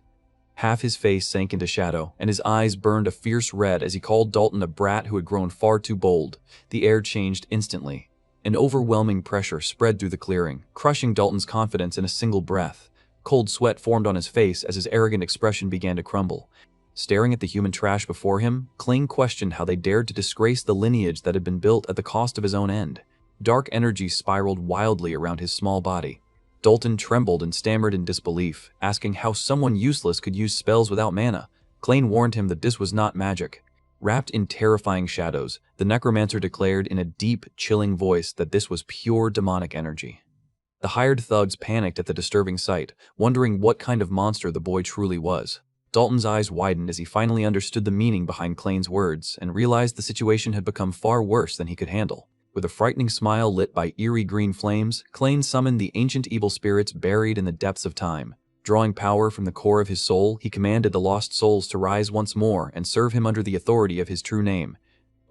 Half his face sank into shadow, and his eyes burned a fierce red as he called Dalton a brat who had grown far too bold. The air changed instantly. An overwhelming pressure spread through the clearing, crushing Dalton's confidence in a single breath. Cold sweat formed on his face as his arrogant expression began to crumble. Staring at the human trash before him, Klain questioned how they dared to disgrace the lineage that had been built at the cost of his own end. Dark energy spiraled wildly around his small body. Dalton trembled and stammered in disbelief, asking how someone useless could use spells without mana. Klain warned him that this was not magic. Wrapped in terrifying shadows, the Necromancer declared in a deep, chilling voice that this was pure demonic energy. The hired thugs panicked at the disturbing sight, wondering what kind of monster the boy truly was. Dalton's eyes widened as he finally understood the meaning behind Klain's words and realized the situation had become far worse than he could handle. With a frightening smile lit by eerie green flames, Klain summoned the ancient evil spirits buried in the depths of time. Drawing power from the core of his soul, he commanded the lost souls to rise once more and serve him under the authority of his true name.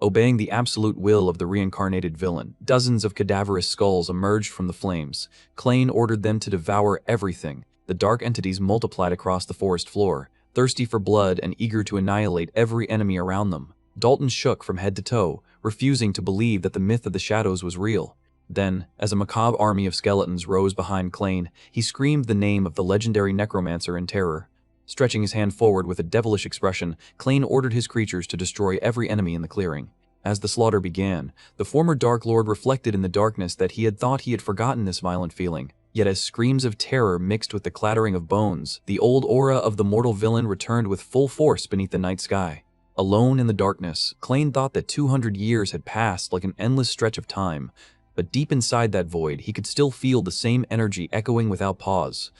Obeying the absolute will of the reincarnated villain, dozens of cadaverous skulls emerged from the flames. Klain ordered them to devour everything. The dark entities multiplied across the forest floor, thirsty for blood and eager to annihilate every enemy around them. Dalton shook from head to toe, refusing to believe that the myth of the shadows was real. Then, as a macabre army of skeletons rose behind Klain, he screamed the name of the legendary Necromancer in terror. Stretching his hand forward with a devilish expression, Klain ordered his creatures to destroy every enemy in the clearing. As the slaughter began, the former Dark Lord reflected in the darkness that he had thought he had forgotten this violent feeling. Yet as screams of terror mixed with the clattering of bones, the old aura of the mortal villain returned with full force beneath the night sky. Alone in the darkness, Klain thought that 200 years had passed like an endless stretch of time, but deep inside that void, he could still feel the same energy echoing without pause.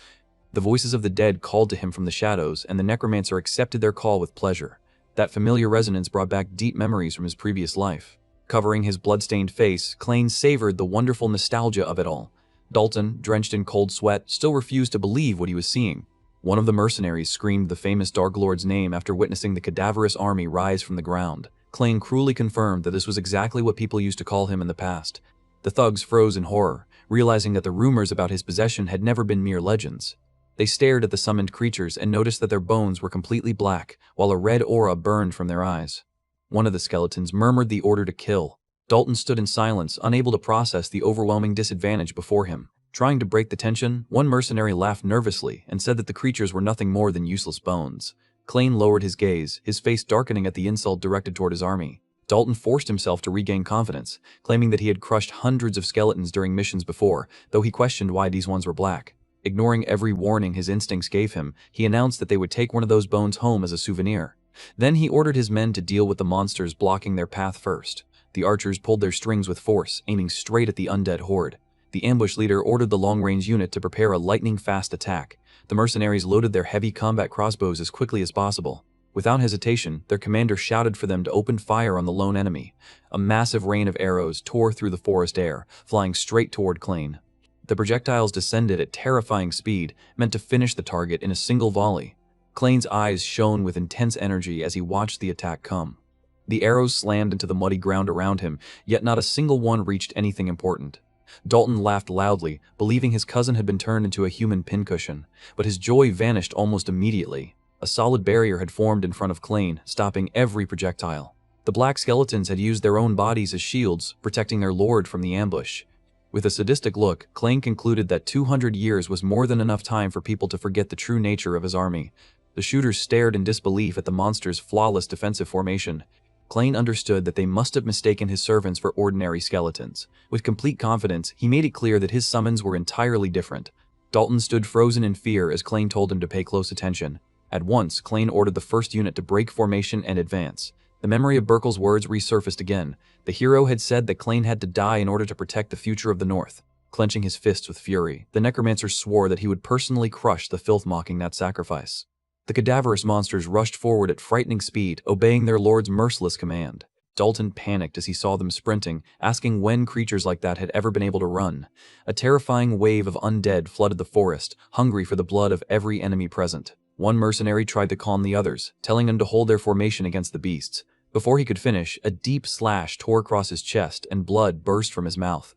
The voices of the dead called to him from the shadows, and the Necromancer accepted their call with pleasure. That familiar resonance brought back deep memories from his previous life. Covering his blood-stained face, Klain savored the wonderful nostalgia of it all. Dalton, drenched in cold sweat, still refused to believe what he was seeing. One of the mercenaries screamed the famous Dark Lord's name after witnessing the cadaverous army rise from the ground. Klain cruelly confirmed that this was exactly what people used to call him in the past. The thugs froze in horror, realizing that the rumors about his possession had never been mere legends. They stared at the summoned creatures and noticed that their bones were completely black, while a red aura burned from their eyes. One of the skeletons murmured the order to kill. Dalton stood in silence, unable to process the overwhelming disadvantage before him. Trying to break the tension, one mercenary laughed nervously and said that the creatures were nothing more than useless bones. Klain lowered his gaze, his face darkening at the insult directed toward his army. Dalton forced himself to regain confidence, claiming that he had crushed hundreds of skeletons during missions before, though he questioned why these ones were black. Ignoring every warning his instincts gave him, he announced that they would take one of those bones home as a souvenir. Then he ordered his men to deal with the monsters blocking their path first. The archers pulled their strings with force, aiming straight at the undead horde. The ambush leader ordered the long-range unit to prepare a lightning-fast attack. The mercenaries loaded their heavy combat crossbows as quickly as possible. Without hesitation, their commander shouted for them to open fire on the lone enemy. A massive rain of arrows tore through the forest air, flying straight toward Klain. The projectiles descended at terrifying speed, meant to finish the target in a single volley. Klain's eyes shone with intense energy as he watched the attack come. The arrows slammed into the muddy ground around him, yet not a single one reached anything important. Dalton laughed loudly, believing his cousin had been turned into a human pincushion, but his joy vanished almost immediately. A solid barrier had formed in front of Klain, stopping every projectile. The black skeletons had used their own bodies as shields, protecting their lord from the ambush. With a sadistic look, Klain concluded that 200 years was more than enough time for people to forget the true nature of his army. The shooters stared in disbelief at the monster's flawless defensive formation. Klain understood that they must have mistaken his servants for ordinary skeletons. With complete confidence, he made it clear that his summons were entirely different. Dalton stood frozen in fear as Klain told him to pay close attention. At once, Klain ordered the first unit to break formation and advance. The memory of Burkle's words resurfaced again. The hero had said that Klain had to die in order to protect the future of the North. Clenching his fists with fury, the Necromancer swore that he would personally crush the filth mocking that sacrifice. The cadaverous monsters rushed forward at frightening speed, obeying their lord's merciless command. Dalton panicked as he saw them sprinting, asking when creatures like that had ever been able to run. A terrifying wave of undead flooded the forest, hungry for the blood of every enemy present. One mercenary tried to calm the others, telling them to hold their formation against the beasts. Before he could finish, a deep slash tore across his chest and blood burst from his mouth.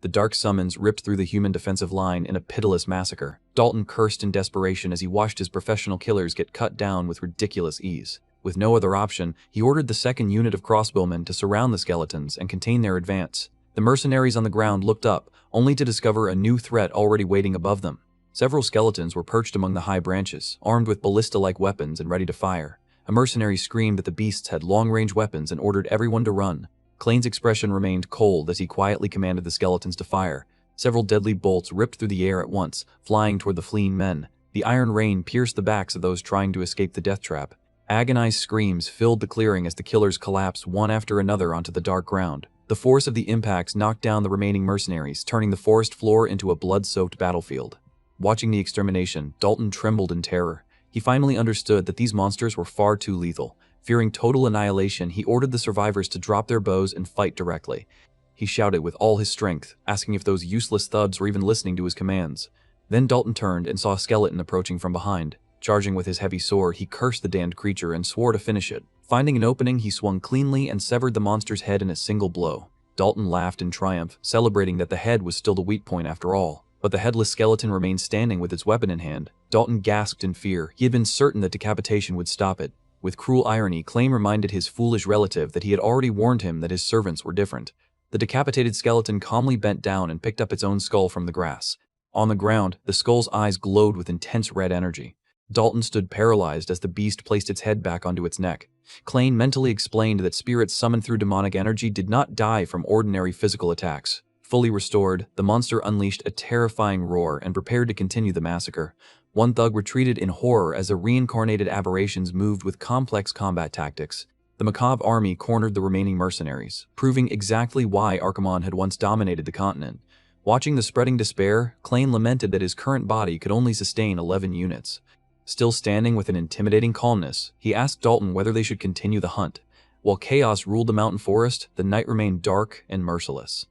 The dark summons ripped through the human defensive line in a pitiless massacre. Dalton cursed in desperation as he watched his professional killers get cut down with ridiculous ease. With no other option, he ordered the second unit of crossbowmen to surround the skeletons and contain their advance. The mercenaries on the ground looked up, only to discover a new threat already waiting above them. Several skeletons were perched among the high branches, armed with ballista-like weapons and ready to fire. A mercenary screamed that the beasts had long-range weapons and ordered everyone to run. Klain's expression remained cold as he quietly commanded the skeletons to fire. Several deadly bolts ripped through the air at once, flying toward the fleeing men. The iron rain pierced the backs of those trying to escape the death trap. Agonized screams filled the clearing as the killers collapsed one after another onto the dark ground. The force of the impacts knocked down the remaining mercenaries, turning the forest floor into a blood-soaked battlefield. Watching the extermination, Dalton trembled in terror. He finally understood that these monsters were far too lethal. Fearing total annihilation, he ordered the survivors to drop their bows and fight directly. He shouted with all his strength, asking if those useless thugs were even listening to his commands. Then Dalton turned and saw a skeleton approaching from behind. Charging with his heavy sword, he cursed the damned creature and swore to finish it. Finding an opening, he swung cleanly and severed the monster's head in a single blow. Dalton laughed in triumph, celebrating that the head was still the weak point after all. But the headless skeleton remained standing with its weapon in hand. Dalton gasped in fear. He had been certain that decapitation would stop it. With cruel irony, Klain reminded his foolish relative that he had already warned him that his servants were different. The decapitated skeleton calmly bent down and picked up its own skull from the grass. On the ground, the skull's eyes glowed with intense red energy. Dalton stood paralyzed as the beast placed its head back onto its neck. Klain mentally explained that spirits summoned through demonic energy did not die from ordinary physical attacks. Fully restored, the monster unleashed a terrifying roar and prepared to continue the massacre. One thug retreated in horror as the reincarnated aberrations moved with complex combat tactics. The macabre army cornered the remaining mercenaries, proving exactly why Archimonde had once dominated the continent. Watching the spreading despair, Klain lamented that his current body could only sustain 11 units. Still standing with an intimidating calmness, he asked Dalton whether they should continue the hunt. While chaos ruled the mountain forest, the night remained dark and merciless.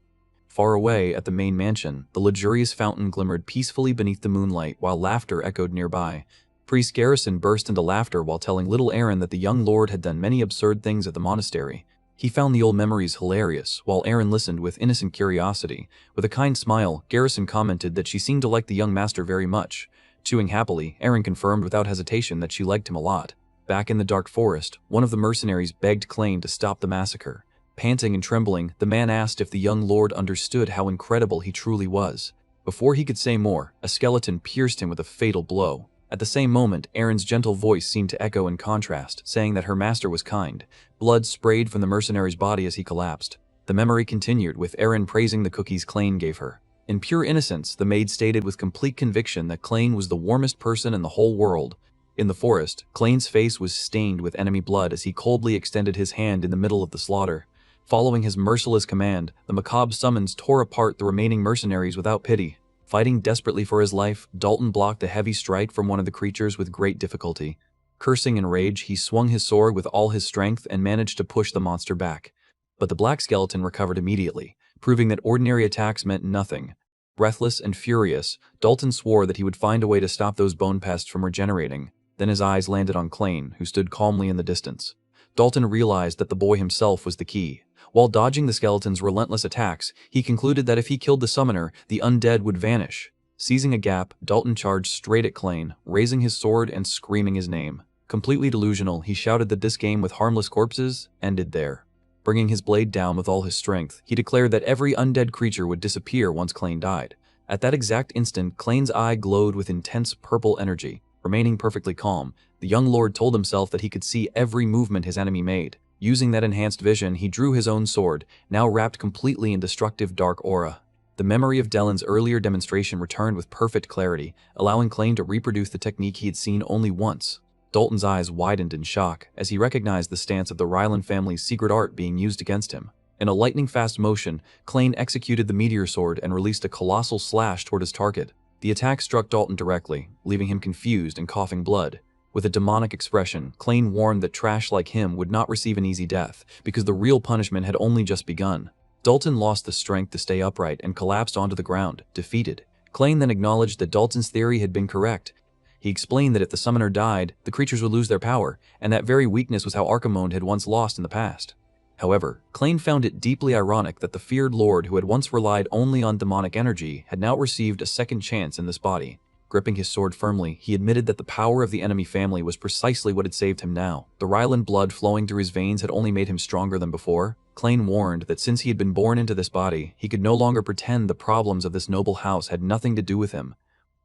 Far away, at the main mansion, the luxurious fountain glimmered peacefully beneath the moonlight while laughter echoed nearby. Priest Garrison burst into laughter while telling little Aaron that the young lord had done many absurd things at the monastery. He found the old memories hilarious, while Aaron listened with innocent curiosity. With a kind smile, Garrison commented that she seemed to like the young master very much. Chewing happily, Aaron confirmed without hesitation that she liked him a lot. Back in the dark forest, one of the mercenaries begged Klain to stop the massacre. Panting and trembling, the man asked if the young lord understood how incredible he truly was. Before he could say more, a skeleton pierced him with a fatal blow. At the same moment, Aaron's gentle voice seemed to echo in contrast, saying that her master was kind. Blood sprayed from the mercenary's body as he collapsed. The memory continued, with Aaron praising the cookies Klain gave her. In pure innocence, the maid stated with complete conviction that Klain was the warmest person in the whole world. In the forest, Klain's face was stained with enemy blood as he coldly extended his hand in the middle of the slaughter. Following his merciless command, the macabre summons tore apart the remaining mercenaries without pity. Fighting desperately for his life, Dalton blocked a heavy strike from one of the creatures with great difficulty. Cursing in rage, he swung his sword with all his strength and managed to push the monster back. But the black skeleton recovered immediately, proving that ordinary attacks meant nothing. Breathless and furious, Dalton swore that he would find a way to stop those bone pests from regenerating. Then his eyes landed on Klain, who stood calmly in the distance. Dalton realized that the boy himself was the key. While dodging the skeleton's relentless attacks, he concluded that if he killed the summoner, the undead would vanish. Seizing a gap, Dalton charged straight at Klain, raising his sword and screaming his name. Completely delusional, he shouted that this game with harmless corpses ended there. Bringing his blade down with all his strength, he declared that every undead creature would disappear once Klain died. At that exact instant, Klain's eye glowed with intense purple energy. Remaining perfectly calm, the young lord told himself that he could see every movement his enemy made. Using that enhanced vision, he drew his own sword, now wrapped completely in destructive dark aura. The memory of Dellen's earlier demonstration returned with perfect clarity, allowing Klain to reproduce the technique he had seen only once. Dalton's eyes widened in shock as he recognized the stance of the Ryland family's secret art being used against him. In a lightning-fast motion, Klain executed the meteor sword and released a colossal slash toward his target. The attack struck Dalton directly, leaving him confused and coughing blood. With a demonic expression, Klain warned that trash like him would not receive an easy death, because the real punishment had only just begun. Dalton lost the strength to stay upright and collapsed onto the ground, defeated. Klain then acknowledged that Dalton's theory had been correct. He explained that if the summoner died, the creatures would lose their power, and that very weakness was how Archimonde had once lost in the past. However, Klain found it deeply ironic that the feared lord who had once relied only on demonic energy had now received a second chance in this body. Gripping his sword firmly, he admitted that the power of the enemy family was precisely what had saved him now. The Ryland blood flowing through his veins had only made him stronger than before. Klain warned that since he had been born into this body, he could no longer pretend the problems of this noble house had nothing to do with him.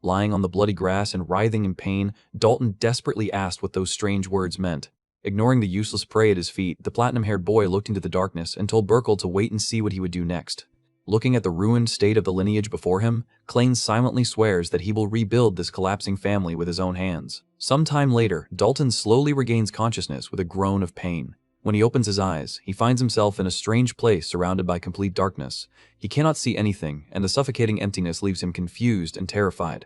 Lying on the bloody grass and writhing in pain, Dalton desperately asked what those strange words meant. Ignoring the useless prey at his feet, the platinum-haired boy looked into the darkness and told Burkle to wait and see what he would do next. Looking at the ruined state of the lineage before him, Klain silently swears that he will rebuild this collapsing family with his own hands. Sometime later, Dalton slowly regains consciousness with a groan of pain. When he opens his eyes, he finds himself in a strange place surrounded by complete darkness. He cannot see anything, and the suffocating emptiness leaves him confused and terrified.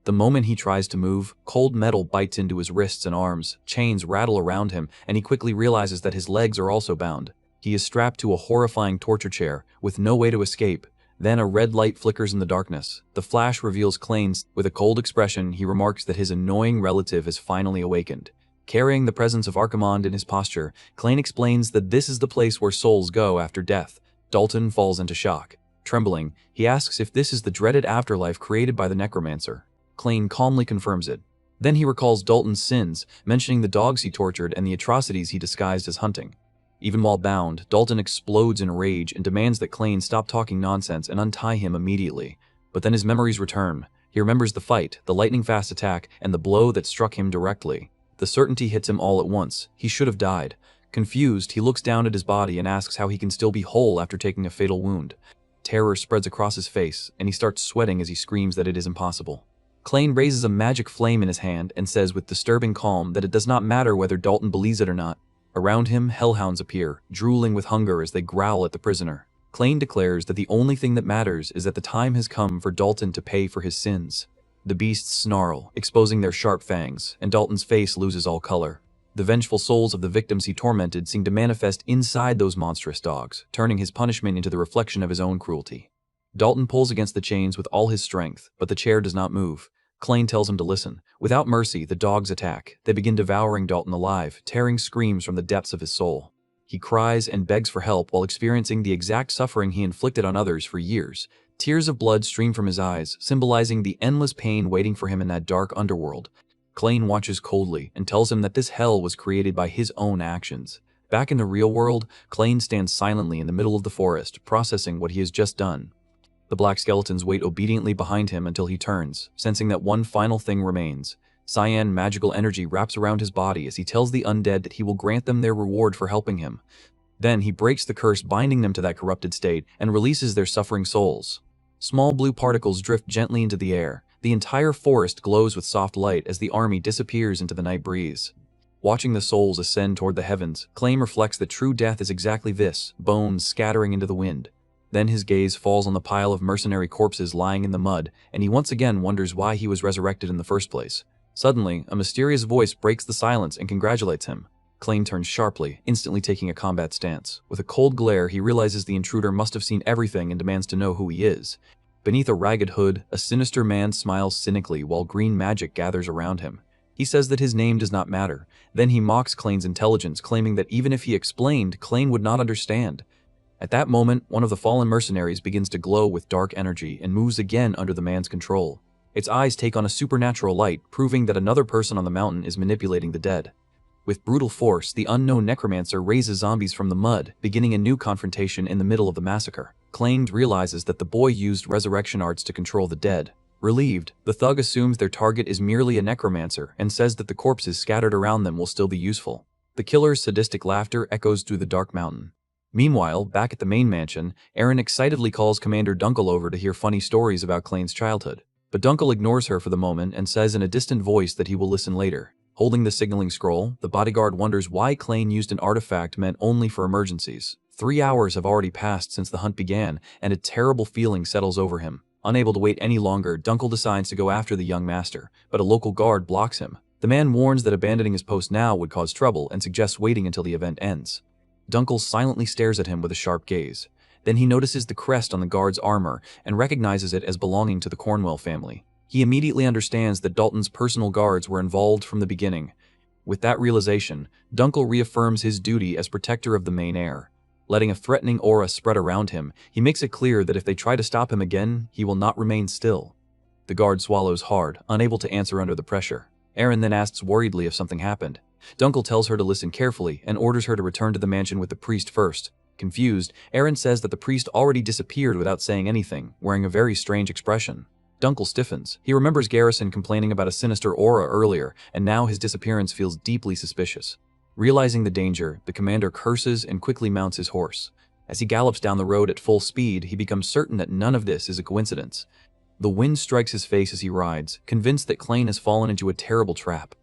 The moment he tries to move, cold metal bites into his wrists and arms, chains rattle around him, and he quickly realizes that his legs are also bound. He is strapped to a horrifying torture chair, with no way to escape. Then a red light flickers in the darkness. The flash reveals Klain. With a cold expression, he remarks that his annoying relative has finally awakened. Carrying the presence of Archimonde in his posture, Klain explains that this is the place where souls go after death. Dalton falls into shock. Trembling, he asks if this is the dreaded afterlife created by the Necromancer. Klain calmly confirms it. Then he recalls Dalton's sins, mentioning the dogs he tortured and the atrocities he disguised as hunting. Even while bound, Dalton explodes in rage and demands that Klain stop talking nonsense and untie him immediately. But then his memories return. He remembers the fight, the lightning-fast attack, and the blow that struck him directly. The certainty hits him all at once. He should have died. Confused, he looks down at his body and asks how he can still be whole after taking a fatal wound. Terror spreads across his face, and he starts sweating as he screams that it is impossible. Klain raises a magic flame in his hand and says with disturbing calm that it does not matter whether Dalton believes it or not. Around him, hellhounds appear, drooling with hunger as they growl at the prisoner. Klain declares that the only thing that matters is that the time has come for Dalton to pay for his sins. The beasts snarl, exposing their sharp fangs, and Dalton's face loses all color. The vengeful souls of the victims he tormented seem to manifest inside those monstrous dogs, turning his punishment into the reflection of his own cruelty. Dalton pulls against the chains with all his strength, but the chair does not move. Klain tells him to listen. Without mercy, the dogs attack. They begin devouring Dalton alive, tearing screams from the depths of his soul. He cries and begs for help while experiencing the exact suffering he inflicted on others for years. Tears of blood stream from his eyes, symbolizing the endless pain waiting for him in that dark underworld. Klain watches coldly and tells him that this hell was created by his own actions. Back in the real world, Klain stands silently in the middle of the forest, processing what he has just done. The black skeletons wait obediently behind him until he turns, sensing that one final thing remains. Cyan magical energy wraps around his body as he tells the undead that he will grant them their reward for helping him. Then he breaks the curse binding them to that corrupted state and releases their suffering souls. Small blue particles drift gently into the air. The entire forest glows with soft light as the army disappears into the night breeze. Watching the souls ascend toward the heavens, Klain reflects that true death is exactly this, bones scattering into the wind. Then his gaze falls on the pile of mercenary corpses lying in the mud, and he once again wonders why he was resurrected in the first place. Suddenly, a mysterious voice breaks the silence and congratulates him. Klain turns sharply, instantly taking a combat stance. With a cold glare, he realizes the intruder must have seen everything and demands to know who he is. Beneath a ragged hood, a sinister man smiles cynically while green magic gathers around him. He says that his name does not matter. Then he mocks Klain's intelligence, claiming that even if he explained, Klain would not understand. At that moment, one of the fallen mercenaries begins to glow with dark energy and moves again under the man's control. Its eyes take on a supernatural light, proving that another person on the mountain is manipulating the dead. With brutal force, the unknown necromancer raises zombies from the mud, beginning a new confrontation in the middle of the massacre. Klain realizes that the boy used resurrection arts to control the dead. Relieved, the thug assumes their target is merely a necromancer and says that the corpses scattered around them will still be useful. The killer's sadistic laughter echoes through the dark mountain. Meanwhile, back at the main mansion, Eren excitedly calls Commander Dunkel over to hear funny stories about Klain's childhood. But Dunkel ignores her for the moment and says in a distant voice that he will listen later. Holding the signaling scroll, the bodyguard wonders why Klain used an artifact meant only for emergencies. 3 hours have already passed since the hunt began, and a terrible feeling settles over him. Unable to wait any longer, Dunkel decides to go after the young master, but a local guard blocks him. The man warns that abandoning his post now would cause trouble and suggests waiting until the event ends. Dunkel silently stares at him with a sharp gaze. Then he notices the crest on the guard's armor and recognizes it as belonging to the Cornwell family. He immediately understands that Dalton's personal guards were involved from the beginning. With that realization, Dunkel reaffirms his duty as protector of the main heir. Letting a threatening aura spread around him, he makes it clear that if they try to stop him again, he will not remain still. The guard swallows hard, unable to answer under the pressure. Eren then asks worriedly if something happened. Dunkel tells her to listen carefully and orders her to return to the mansion with the priest first. Confused, Eren says that the priest already disappeared without saying anything, wearing a very strange expression. Dunkel stiffens. He remembers Garrison complaining about a sinister aura earlier, and now his disappearance feels deeply suspicious. Realizing the danger, the commander curses and quickly mounts his horse. As he gallops down the road at full speed, he becomes certain that none of this is a coincidence. The wind strikes his face as he rides, convinced that Klain has fallen into a terrible trap.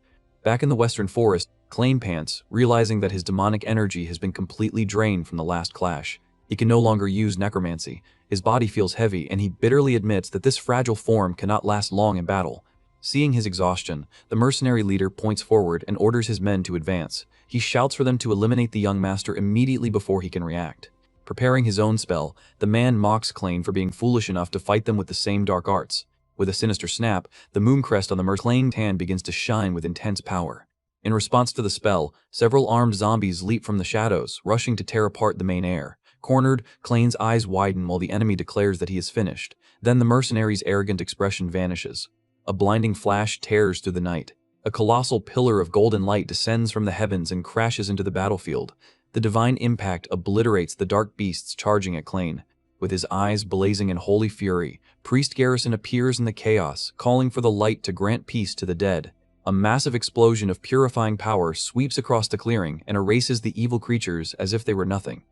Back in the western forest, Klain pants, realizing that his demonic energy has been completely drained from the last clash. He can no longer use necromancy. His body feels heavy, and he bitterly admits that this fragile form cannot last long in battle. Seeing his exhaustion, the mercenary leader points forward and orders his men to advance. He shouts for them to eliminate the young master immediately before he can react. Preparing his own spell, the man mocks Klain for being foolish enough to fight them with the same dark arts. With a sinister snap, the moon crest on the Klain's hand begins to shine with intense power. In response to the spell, several armed zombies leap from the shadows, rushing to tear apart the main heir. Cornered, Klain's eyes widen while the enemy declares that he is finished. Then the mercenary's arrogant expression vanishes. A blinding flash tears through the night. A colossal pillar of golden light descends from the heavens and crashes into the battlefield. The divine impact obliterates the dark beasts charging at Klain. With his eyes blazing in holy fury, Priest Garrison appears in the chaos, calling for the light to grant peace to the dead. A massive explosion of purifying power sweeps across the clearing and erases the evil creatures as if they were nothing.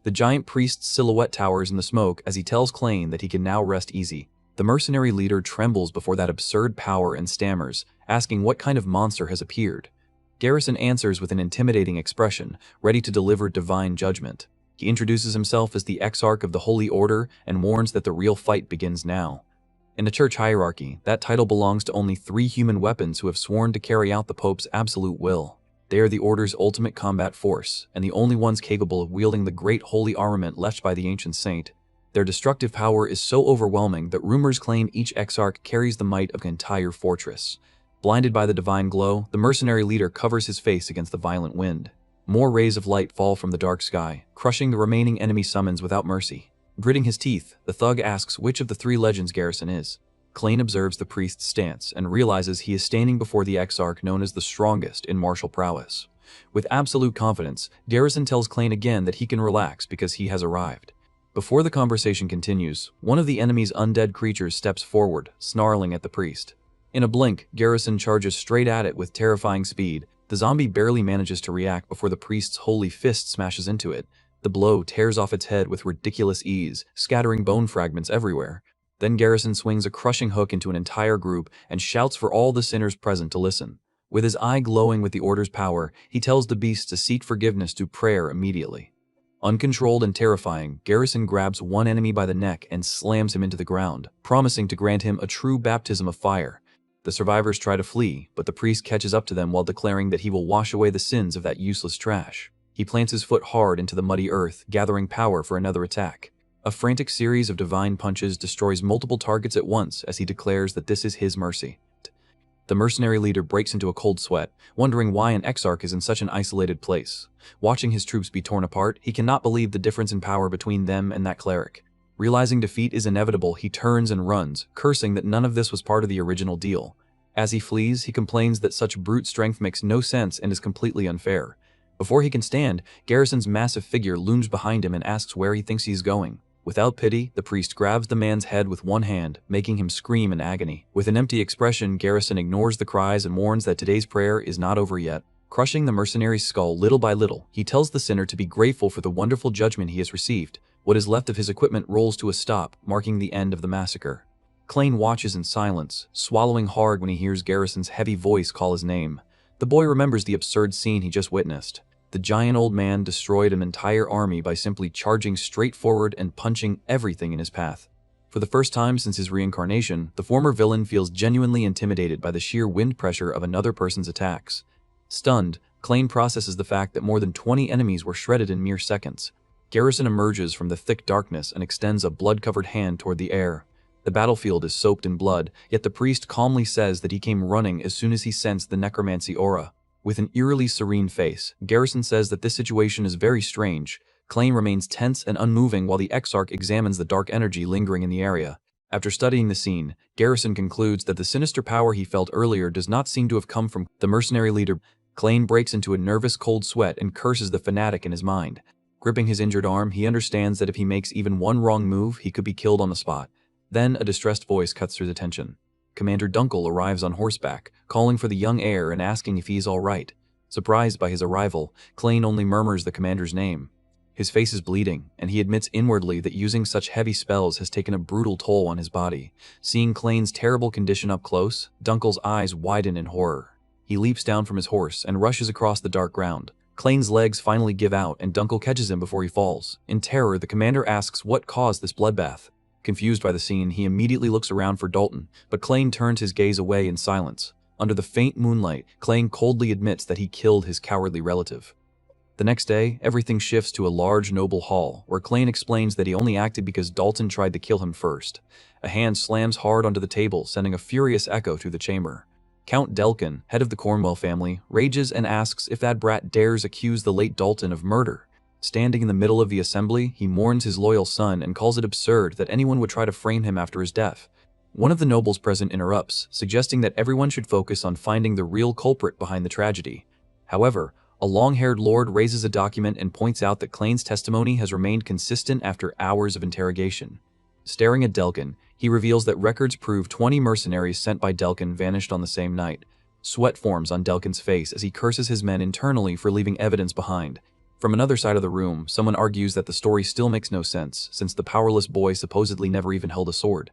The giant priest's silhouette towers in the smoke as he tells Klain that he can now rest easy. The mercenary leader trembles before that absurd power and stammers, asking what kind of monster has appeared. Garrison answers with an intimidating expression, ready to deliver divine judgment. He introduces himself as the Exarch of the Holy Order and warns that the real fight begins now. In the church hierarchy, that title belongs to only 3 human weapons who have sworn to carry out the Pope's absolute will. They are the Order's ultimate combat force, and the only ones capable of wielding the great holy armament left by the ancient saint. Their destructive power is so overwhelming that rumors claim each Exarch carries the might of an entire fortress. Blinded by the divine glow, the mercenary leader covers his face against the violent wind. More rays of light fall from the dark sky, crushing the remaining enemy summons without mercy. Gritting his teeth, the thug asks which of the 3 legends Garrison is. Klain observes the priest's stance and realizes he is standing before the Exarch known as the strongest in martial prowess. With absolute confidence, Garrison tells Klain again that he can relax because he has arrived. Before the conversation continues, one of the enemy's undead creatures steps forward, snarling at the priest. In a blink, Garrison charges straight at it with terrifying speed. The zombie barely manages to react before the priest's holy fist smashes into it. The blow tears off its head with ridiculous ease, scattering bone fragments everywhere. Then Garrison swings a crushing hook into an entire group and shouts for all the sinners present to listen. With his eye glowing with the order's power, he tells the beast to seek forgiveness through prayer immediately. Uncontrolled and terrifying, Garrison grabs one enemy by the neck and slams him into the ground, promising to grant him a true baptism of fire. The survivors try to flee, but the priest catches up to them while declaring that he will wash away the sins of that useless trash. He plants his foot hard into the muddy earth, gathering power for another attack. A frantic series of divine punches destroys multiple targets at once as he declares that this is his mercy. The mercenary leader breaks into a cold sweat, wondering why an exarch is in such an isolated place. Watching his troops be torn apart, he cannot believe the difference in power between them and that cleric. Realizing defeat is inevitable, he turns and runs, cursing that none of this was part of the original deal. As he flees, he complains that such brute strength makes no sense and is completely unfair. Before he can stand, Garrison's massive figure looms behind him and asks where he thinks he is going. Without pity, the priest grabs the man's head with one hand, making him scream in agony. With an empty expression, Garrison ignores the cries and warns that today's prayer is not over yet. Crushing the mercenary's skull little by little, he tells the sinner to be grateful for the wonderful judgment he has received. What is left of his equipment rolls to a stop, marking the end of the massacre. Klain watches in silence, swallowing hard when he hears Garrison's heavy voice call his name. The boy remembers the absurd scene he just witnessed. The giant old man destroyed an entire army by simply charging straight forward and punching everything in his path. For the first time since his reincarnation, the former villain feels genuinely intimidated by the sheer wind pressure of another person's attacks. Stunned, Klain processes the fact that more than 20 enemies were shredded in mere seconds. Garrison emerges from the thick darkness and extends a blood-covered hand toward the air. The battlefield is soaked in blood, yet the priest calmly says that he came running as soon as he sensed the necromancy aura. With an eerily serene face, Garrison says that this situation is very strange. Klain remains tense and unmoving while the exarch examines the dark energy lingering in the area. After studying the scene, Garrison concludes that the sinister power he felt earlier does not seem to have come from the mercenary leader. Klain breaks into a nervous cold sweat and curses the fanatic in his mind. Gripping his injured arm, he understands that if he makes even one wrong move, he could be killed on the spot. Then a distressed voice cuts through the tension. Commander Dunkel arrives on horseback, calling for the young heir and asking if he is all right. Surprised by his arrival, Klain only murmurs the commander's name. His face is bleeding, and he admits inwardly that using such heavy spells has taken a brutal toll on his body. Seeing Klain's terrible condition up close, Dunkel's eyes widen in horror. He leaps down from his horse and rushes across the dark ground. Klain's legs finally give out, and Dunkel catches him before he falls. In terror, the commander asks what caused this bloodbath. Confused by the scene, he immediately looks around for Dalton, but Klain turns his gaze away in silence. Under the faint moonlight, Klain coldly admits that he killed his cowardly relative. The next day, everything shifts to a large noble hall, where Klain explains that he only acted because Dalton tried to kill him first. A hand slams hard onto the table, sending a furious echo through the chamber. Count Delkin, head of the Cornwell family, rages and asks if that brat dares accuse the late Dalton of murder. Standing in the middle of the assembly, he mourns his loyal son and calls it absurd that anyone would try to frame him after his death. One of the nobles present interrupts, suggesting that everyone should focus on finding the real culprit behind the tragedy. However, a long-haired lord raises a document and points out that Klain's testimony has remained consistent after hours of interrogation. Staring at Delkin, he reveals that records prove 20 mercenaries sent by Delkin vanished on the same night. Sweat forms on Delkin's face as he curses his men internally for leaving evidence behind. From another side of the room, someone argues that the story still makes no sense, since the powerless boy supposedly never even held a sword.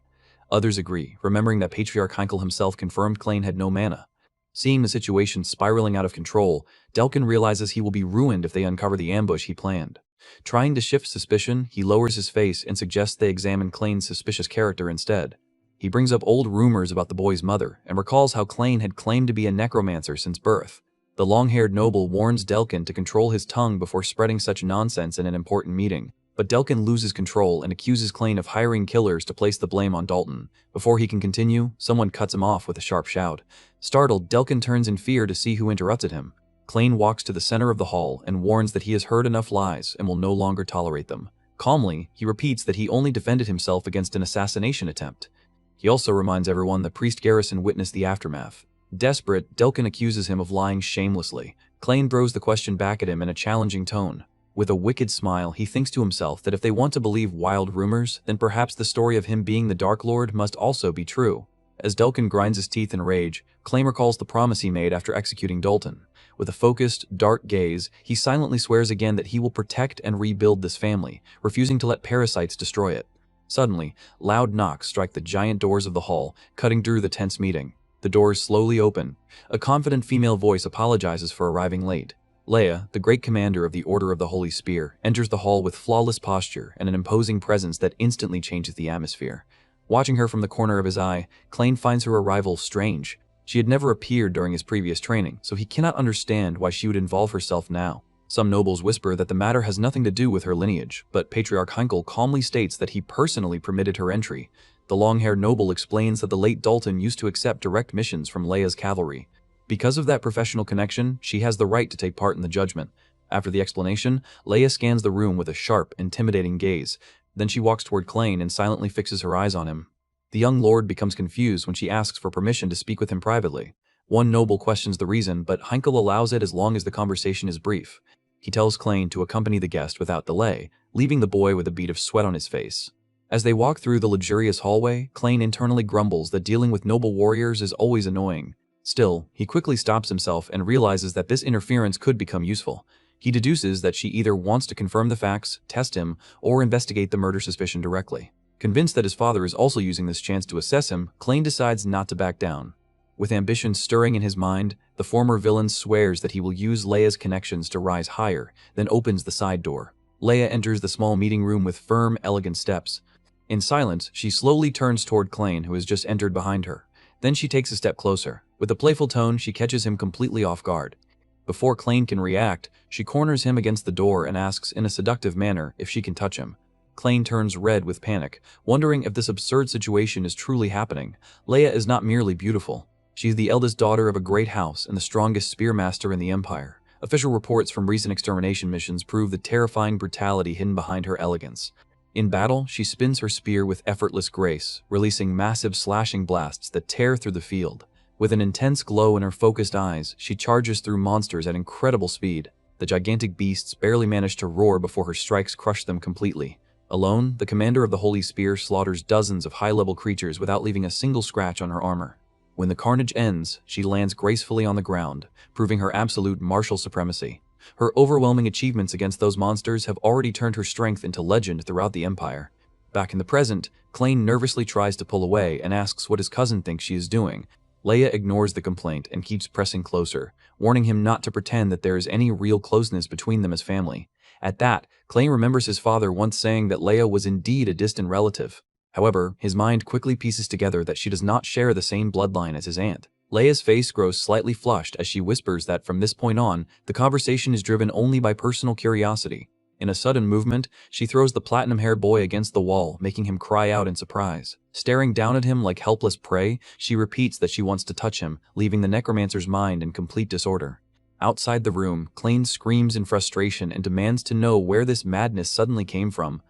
Others agree, remembering that Patriarch Heinkel himself confirmed Klain had no mana. Seeing the situation spiraling out of control, Delkin realizes he will be ruined if they uncover the ambush he planned. Trying to shift suspicion, he lowers his face and suggests they examine Klain's suspicious character instead. He brings up old rumors about the boy's mother, and recalls how Klain had claimed to be a necromancer since birth. The long-haired noble warns Delkin to control his tongue before spreading such nonsense in an important meeting, but Delkin loses control and accuses Klain of hiring killers to place the blame on Dalton. Before he can continue, someone cuts him off with a sharp shout. Startled, Delkin turns in fear to see who interrupted him. Klain walks to the center of the hall and warns that he has heard enough lies and will no longer tolerate them. Calmly, he repeats that he only defended himself against an assassination attempt. He also reminds everyone that Priest Garrison witnessed the aftermath. Desperate, Delkin accuses him of lying shamelessly. Klain throws the question back at him in a challenging tone. With a wicked smile, he thinks to himself that if they want to believe wild rumors, then perhaps the story of him being the Dark Lord must also be true. As Delkin grinds his teeth in rage, Klain recalls the promise he made after executing Dalton. With a focused, dark gaze, he silently swears again that he will protect and rebuild this family, refusing to let parasites destroy it. Suddenly, loud knocks strike the giant doors of the hall, cutting through the tense meeting. The doors slowly open. A confident female voice apologizes for arriving late. Leia, the great commander of the Order of the Holy Spear, enters the hall with flawless posture and an imposing presence that instantly changes the atmosphere. Watching her from the corner of his eye, Klain finds her arrival strange. She had never appeared during his previous training, so he cannot understand why she would involve herself now. Some nobles whisper that the matter has nothing to do with her lineage, but Patriarch Heinkel calmly states that he personally permitted her entry. The long-haired noble explains that the late Dalton used to accept direct missions from Leia's cavalry. Because of that professional connection, she has the right to take part in the judgment. After the explanation, Leia scans the room with a sharp, intimidating gaze. Then she walks toward Klain and silently fixes her eyes on him. The young lord becomes confused when she asks for permission to speak with him privately. One noble questions the reason, but Heinkel allows it as long as the conversation is brief. He tells Klain to accompany the guest without delay, leaving the boy with a bead of sweat on his face. As they walk through the luxurious hallway, Klain internally grumbles that dealing with noble warriors is always annoying. Still, he quickly stops himself and realizes that this interference could become useful. He deduces that she either wants to confirm the facts, test him, or investigate the murder suspicion directly. Convinced that his father is also using this chance to assess him, Klain decides not to back down. With ambition stirring in his mind, the former villain swears that he will use Leia's connections to rise higher, then opens the side door. Leia enters the small meeting room with firm, elegant steps. In silence, she slowly turns toward Klain, who has just entered behind her. Then she takes a step closer. With a playful tone, she catches him completely off guard. Before Klain can react, she corners him against the door and asks in a seductive manner if she can touch him. Klain turns red with panic, wondering if this absurd situation is truly happening. Leia is not merely beautiful. She is the eldest daughter of a great house and the strongest spearmaster in the Empire. Official reports from recent extermination missions prove the terrifying brutality hidden behind her elegance. In battle, she spins her spear with effortless grace, releasing massive slashing blasts that tear through the field. With an intense glow in her focused eyes, she charges through monsters at incredible speed. The gigantic beasts barely manage to roar before her strikes crush them completely. Alone, the commander of the Holy Spear slaughters dozens of high-level creatures without leaving a single scratch on her armor. When the carnage ends, she lands gracefully on the ground, proving her absolute martial supremacy. Her overwhelming achievements against those monsters have already turned her strength into legend throughout the Empire. Back in the present, Klain nervously tries to pull away and asks what his cousin thinks she is doing. Leia ignores the complaint and keeps pressing closer, warning him not to pretend that there is any real closeness between them as family. At that, Klain remembers his father once saying that Leia was indeed a distant relative. However, his mind quickly pieces together that she does not share the same bloodline as his aunt. Leia's face grows slightly flushed as she whispers that from this point on, the conversation is driven only by personal curiosity. In a sudden movement, she throws the platinum-haired boy against the wall, making him cry out in surprise. Staring down at him like helpless prey, she repeats that she wants to touch him, leaving the Necromancer's mind in complete disorder. Outside the room, Klain screams in frustration and demands to know where this madness suddenly came from.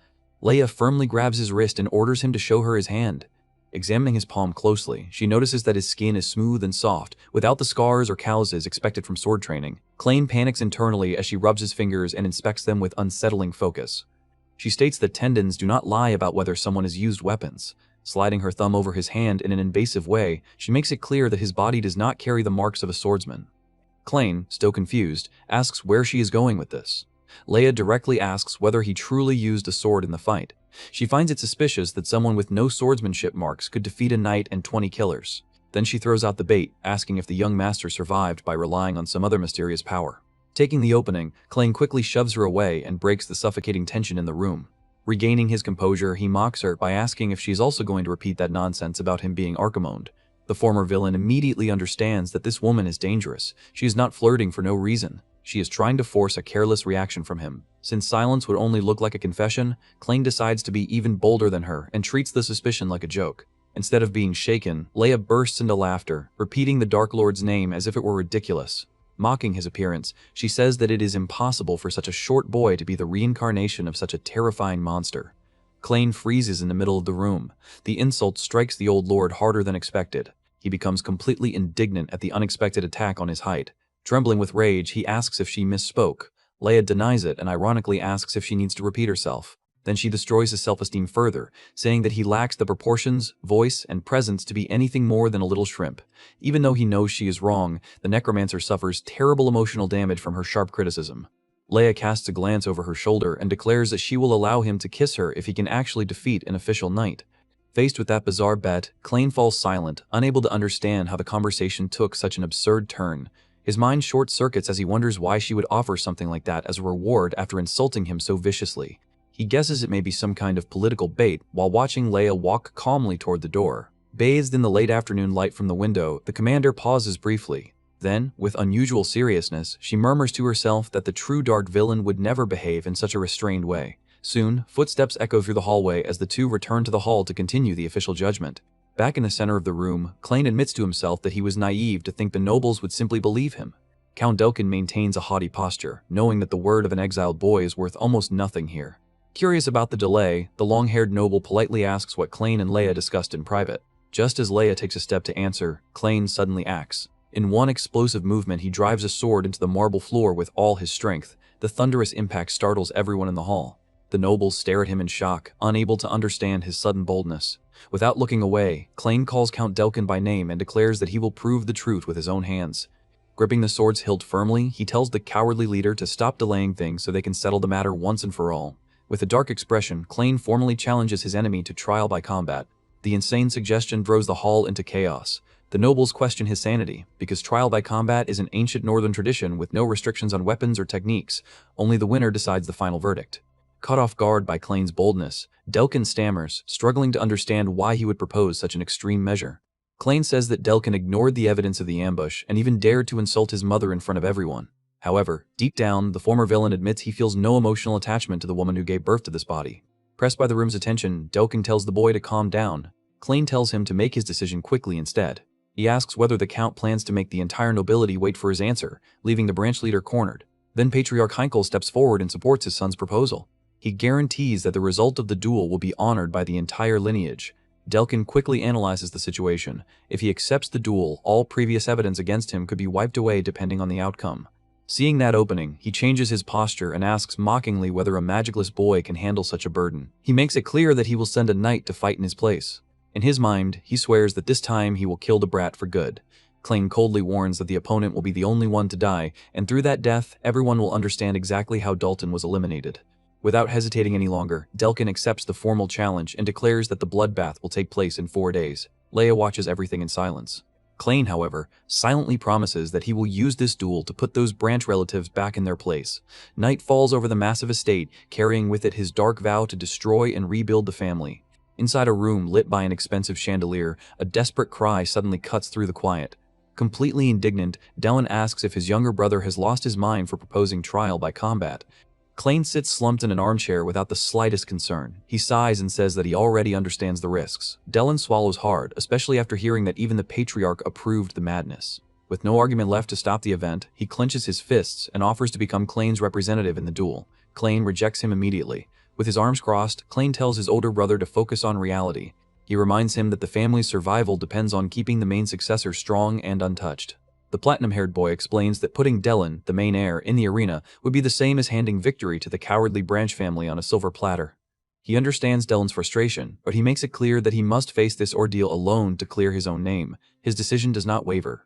Leia firmly grabs his wrist and orders him to show her his hand. Examining his palm closely, she notices that his skin is smooth and soft, without the scars or calluses expected from sword training. Klain panics internally as she rubs his fingers and inspects them with unsettling focus. She states that tendons do not lie about whether someone has used weapons. Sliding her thumb over his hand in an invasive way, she makes it clear that his body does not carry the marks of a swordsman. Klain, still confused, asks where she is going with this. Leia directly asks whether he truly used a sword in the fight. She finds it suspicious that someone with no swordsmanship marks could defeat a knight and 20 killers. Then she throws out the bait, asking if the young master survived by relying on some other mysterious power. Taking the opening, Klain quickly shoves her away and breaks the suffocating tension in the room. Regaining his composure, he mocks her by asking if she is also going to repeat that nonsense about him being Archimonde. The former villain immediately understands that this woman is dangerous. She is not flirting for no reason. She is trying to force a careless reaction from him. Since silence would only look like a confession, Klain decides to be even bolder than her and treats the suspicion like a joke. Instead of being shaken, Leia bursts into laughter, repeating the Dark Lord's name as if it were ridiculous. Mocking his appearance, she says that it is impossible for such a short boy to be the reincarnation of such a terrifying monster. Klain freezes in the middle of the room. The insult strikes the old lord harder than expected. He becomes completely indignant at the unexpected attack on his height. Trembling with rage, he asks if she misspoke. Leia denies it and ironically asks if she needs to repeat herself. Then she destroys his self-esteem further, saying that he lacks the proportions, voice, and presence to be anything more than a little shrimp. Even though he knows she is wrong, the Necromancer suffers terrible emotional damage from her sharp criticism. Leia casts a glance over her shoulder and declares that she will allow him to kiss her if he can actually defeat an official knight. Faced with that bizarre bet, Klain falls silent, unable to understand how the conversation took such an absurd turn. His mind short-circuits as he wonders why she would offer something like that as a reward after insulting him so viciously. He guesses it may be some kind of political bait while watching Leia walk calmly toward the door. Bathed in the late afternoon light from the window, the commander pauses briefly. Then, with unusual seriousness, she murmurs to herself that the true dark villain would never behave in such a restrained way. Soon, footsteps echo through the hallway as the two return to the hall to continue the official judgment. Back in the center of the room, Klain admits to himself that he was naive to think the nobles would simply believe him. Count Delkin maintains a haughty posture, knowing that the word of an exiled boy is worth almost nothing here. Curious about the delay, the long-haired noble politely asks what Klain and Leia discussed in private. Just as Leia takes a step to answer, Klain suddenly acts. In one explosive movement, he drives a sword into the marble floor with all his strength. The thunderous impact startles everyone in the hall. The nobles stare at him in shock, unable to understand his sudden boldness. Without looking away, Klain calls Count Delkin by name and declares that he will prove the truth with his own hands. Gripping the sword's hilt firmly, he tells the cowardly leader to stop delaying things so they can settle the matter once and for all. With a dark expression, Klain formally challenges his enemy to trial by combat. The insane suggestion throws the hall into chaos. The nobles question his sanity, because trial by combat is an ancient northern tradition with no restrictions on weapons or techniques. Only the winner decides the final verdict. Caught off guard by Klain's boldness, Delkin stammers, struggling to understand why he would propose such an extreme measure. Klain says that Delkin ignored the evidence of the ambush and even dared to insult his mother in front of everyone. However, deep down, the former villain admits he feels no emotional attachment to the woman who gave birth to this body. Pressed by the room's attention, Delkin tells the boy to calm down. Klain tells him to make his decision quickly instead. He asks whether the Count plans to make the entire nobility wait for his answer, leaving the branch leader cornered. Then Patriarch Heinkel steps forward and supports his son's proposal. He guarantees that the result of the duel will be honored by the entire lineage. Delkin quickly analyzes the situation. If he accepts the duel, all previous evidence against him could be wiped away depending on the outcome. Seeing that opening, he changes his posture and asks mockingly whether a magicless boy can handle such a burden. He makes it clear that he will send a knight to fight in his place. In his mind, he swears that this time he will kill the brat for good. Klain coldly warns that the opponent will be the only one to die, and through that death, everyone will understand exactly how Dalton was eliminated. Without hesitating any longer, Delkin accepts the formal challenge and declares that the bloodbath will take place in 4 days. Leia watches everything in silence. Klain, however, silently promises that he will use this duel to put those branch relatives back in their place. Night falls over the massive estate, carrying with it his dark vow to destroy and rebuild the family. Inside a room lit by an expensive chandelier, a desperate cry suddenly cuts through the quiet. Completely indignant, Delkin asks if his younger brother has lost his mind for proposing trial by combat. Klain sits slumped in an armchair without the slightest concern. He sighs and says that he already understands the risks. Delkin swallows hard, especially after hearing that even the Patriarch approved the madness. With no argument left to stop the event, he clenches his fists and offers to become Klain's representative in the duel. Klain rejects him immediately. With his arms crossed, Klain tells his older brother to focus on reality. He reminds him that the family's survival depends on keeping the main successor strong and untouched. The platinum-haired boy explains that putting Delkin, the main heir, in the arena would be the same as handing victory to the cowardly branch family on a silver platter. He understands Delkin's frustration, but he makes it clear that he must face this ordeal alone to clear his own name. His decision does not waver.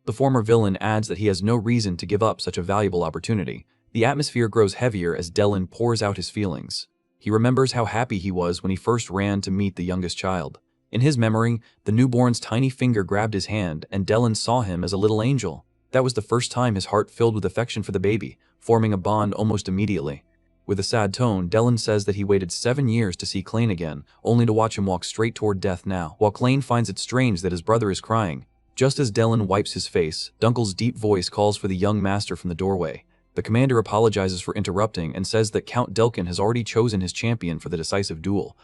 The former villain adds that he has no reason to give up such a valuable opportunity. The atmosphere grows heavier as Delkin pours out his feelings. He remembers how happy he was when he first ran to meet the youngest child. In his memory, the newborn's tiny finger grabbed his hand, and Delkin saw him as a little angel. That was the first time his heart filled with affection for the baby, forming a bond almost immediately. With a sad tone, Delkin says that he waited 7 years to see Klain again, only to watch him walk straight toward death now, while Klain finds it strange that his brother is crying. Just as Delkin wipes his face, Dunkel's deep voice calls for the young master from the doorway. The commander apologizes for interrupting and says that Count Delkin has already chosen his champion for the decisive duel.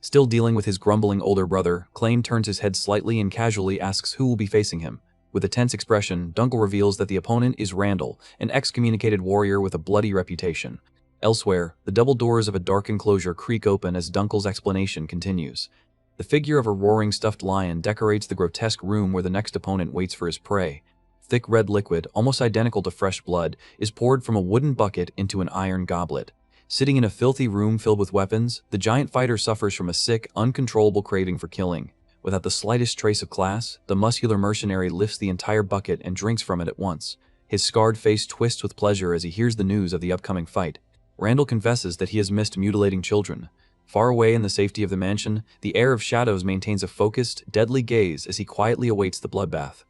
Still dealing with his grumbling older brother, Klain turns his head slightly and casually asks who will be facing him. With a tense expression, Dunkel reveals that the opponent is Randall, an excommunicated warrior with a bloody reputation. Elsewhere, the double doors of a dark enclosure creak open as Dunkel's explanation continues. The figure of a roaring stuffed lion decorates the grotesque room where the next opponent waits for his prey. Thick red liquid, almost identical to fresh blood, is poured from a wooden bucket into an iron goblet. Sitting in a filthy room filled with weapons, the giant fighter suffers from a sick, uncontrollable craving for killing. Without the slightest trace of class, the muscular mercenary lifts the entire bucket and drinks from it at once. His scarred face twists with pleasure as he hears the news of the upcoming fight. Randall confesses that he has missed mutilating children. Far away in the safety of the mansion, the heir of shadows maintains a focused, deadly gaze as he quietly awaits the bloodbath.